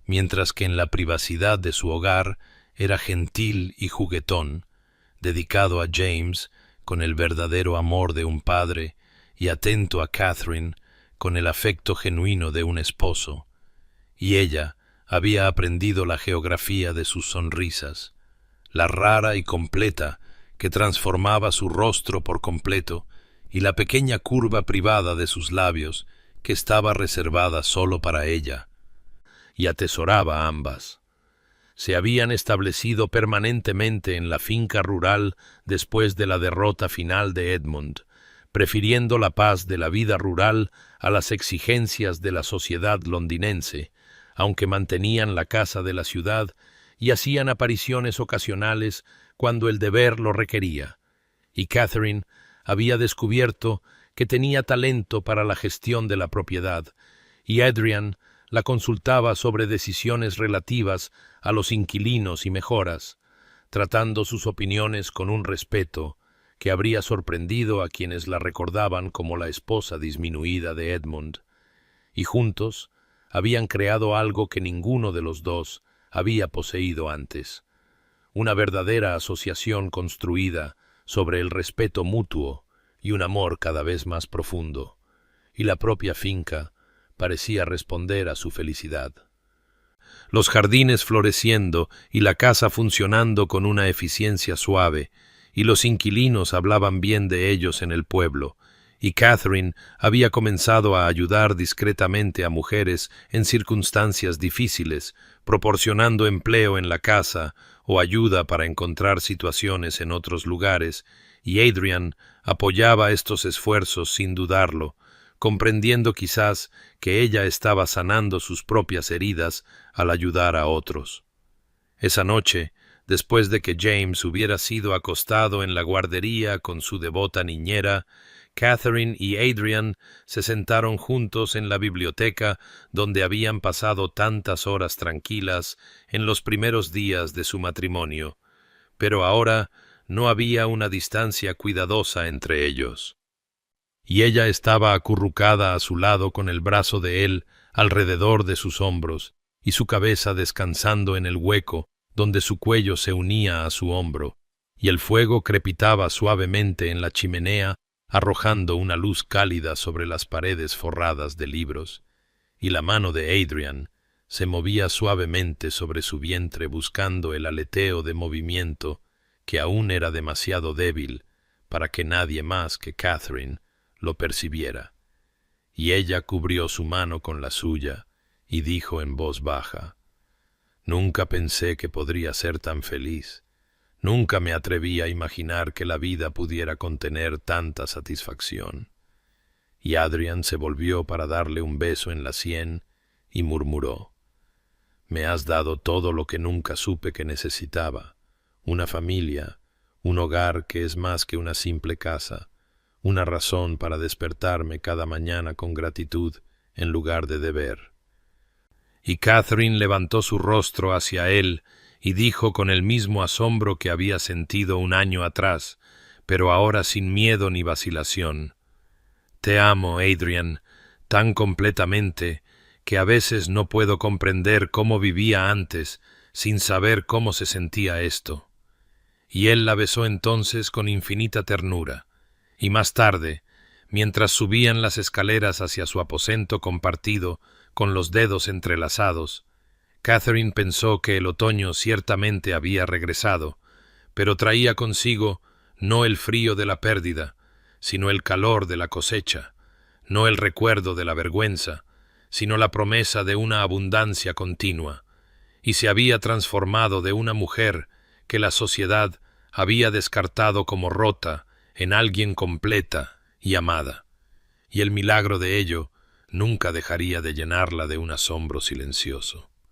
mientras que en la privacidad de su hogar era gentil y juguetón, dedicado a James con el verdadero amor de un padre y atento a Catherine con el afecto genuino de un esposo. Y ella había aprendido la geografía de sus sonrisas, la rara y completa que transformaba su rostro por completo y la pequeña curva privada de sus labios que estaba reservada solo para ella, y atesoraba ambas. Se habían establecido permanentemente en la finca rural después de la derrota final de Edmund, prefiriendo la paz de la vida rural a las exigencias de la sociedad londinense, aunque mantenían la casa de la ciudad y hacían apariciones ocasionales cuando el deber lo requería. Y Catherine había descubierto que tenía talento para la gestión de la propiedad, y Adrian la consultaba sobre decisiones relativas a los inquilinos y mejoras, tratando sus opiniones con un respeto que habría sorprendido a quienes la recordaban como la esposa disminuida de Edmund, y juntos habían creado algo que ninguno de los dos había poseído antes, una verdadera asociación construida sobre el respeto mutuo y un amor cada vez más profundo, y la propia finca parecía responder a su felicidad. Los jardines floreciendo y la casa funcionando con una eficiencia suave, y los inquilinos hablaban bien de ellos en el pueblo, y Catherine había comenzado a ayudar discretamente a mujeres en circunstancias difíciles, proporcionando empleo en la casa o ayuda para encontrar situaciones en otros lugares, y Adrian apoyaba estos esfuerzos sin dudarlo, comprendiendo quizás que ella estaba sanando sus propias heridas al ayudar a otros. Esa noche, después de que James hubiera sido acostado en la guardería con su devota niñera, Catherine y Adrian se sentaron juntos en la biblioteca donde habían pasado tantas horas tranquilas en los primeros días de su matrimonio, pero ahora no había una distancia cuidadosa entre ellos. y ella estaba acurrucada a su lado con el brazo de él alrededor de sus hombros, y su cabeza descansando en el hueco donde su cuello se unía a su hombro, y el fuego crepitaba suavemente en la chimenea, arrojando una luz cálida sobre las paredes forradas de libros, y la mano de Adrian se movía suavemente sobre su vientre buscando el aleteo de movimiento que aún era demasiado débil para que nadie más que Catherine lo percibiera. Y ella cubrió su mano con la suya y dijo en voz baja: «Nunca pensé que podría ser tan feliz. Nunca me atreví a imaginar que la vida pudiera contener tanta satisfacción». Y Adrian se volvió para darle un beso en la sien y murmuró: «Me has dado todo lo que nunca supe que necesitaba, una familia, un hogar que es más que una simple casa, una razón para despertarme cada mañana con gratitud en lugar de deber». Y Catherine levantó su rostro hacia él y dijo con el mismo asombro que había sentido un año atrás, pero ahora sin miedo ni vacilación: «Te amo, Adrian, tan completamente que a veces no puedo comprender cómo vivía antes sin saber cómo se sentía esto». Y él la besó entonces con infinita ternura, y más tarde, mientras subían las escaleras hacia su aposento compartido con los dedos entrelazados, Catherine pensó que el otoño ciertamente había regresado, pero traía consigo no el frío de la pérdida, sino el calor de la cosecha, no el recuerdo de la vergüenza, sino la promesa de una abundancia continua, y se había transformado de una mujer que la sociedad había descartado como rota en alguien completa y amada, y el milagro de ello nunca dejaría de llenarla de un asombro silencioso.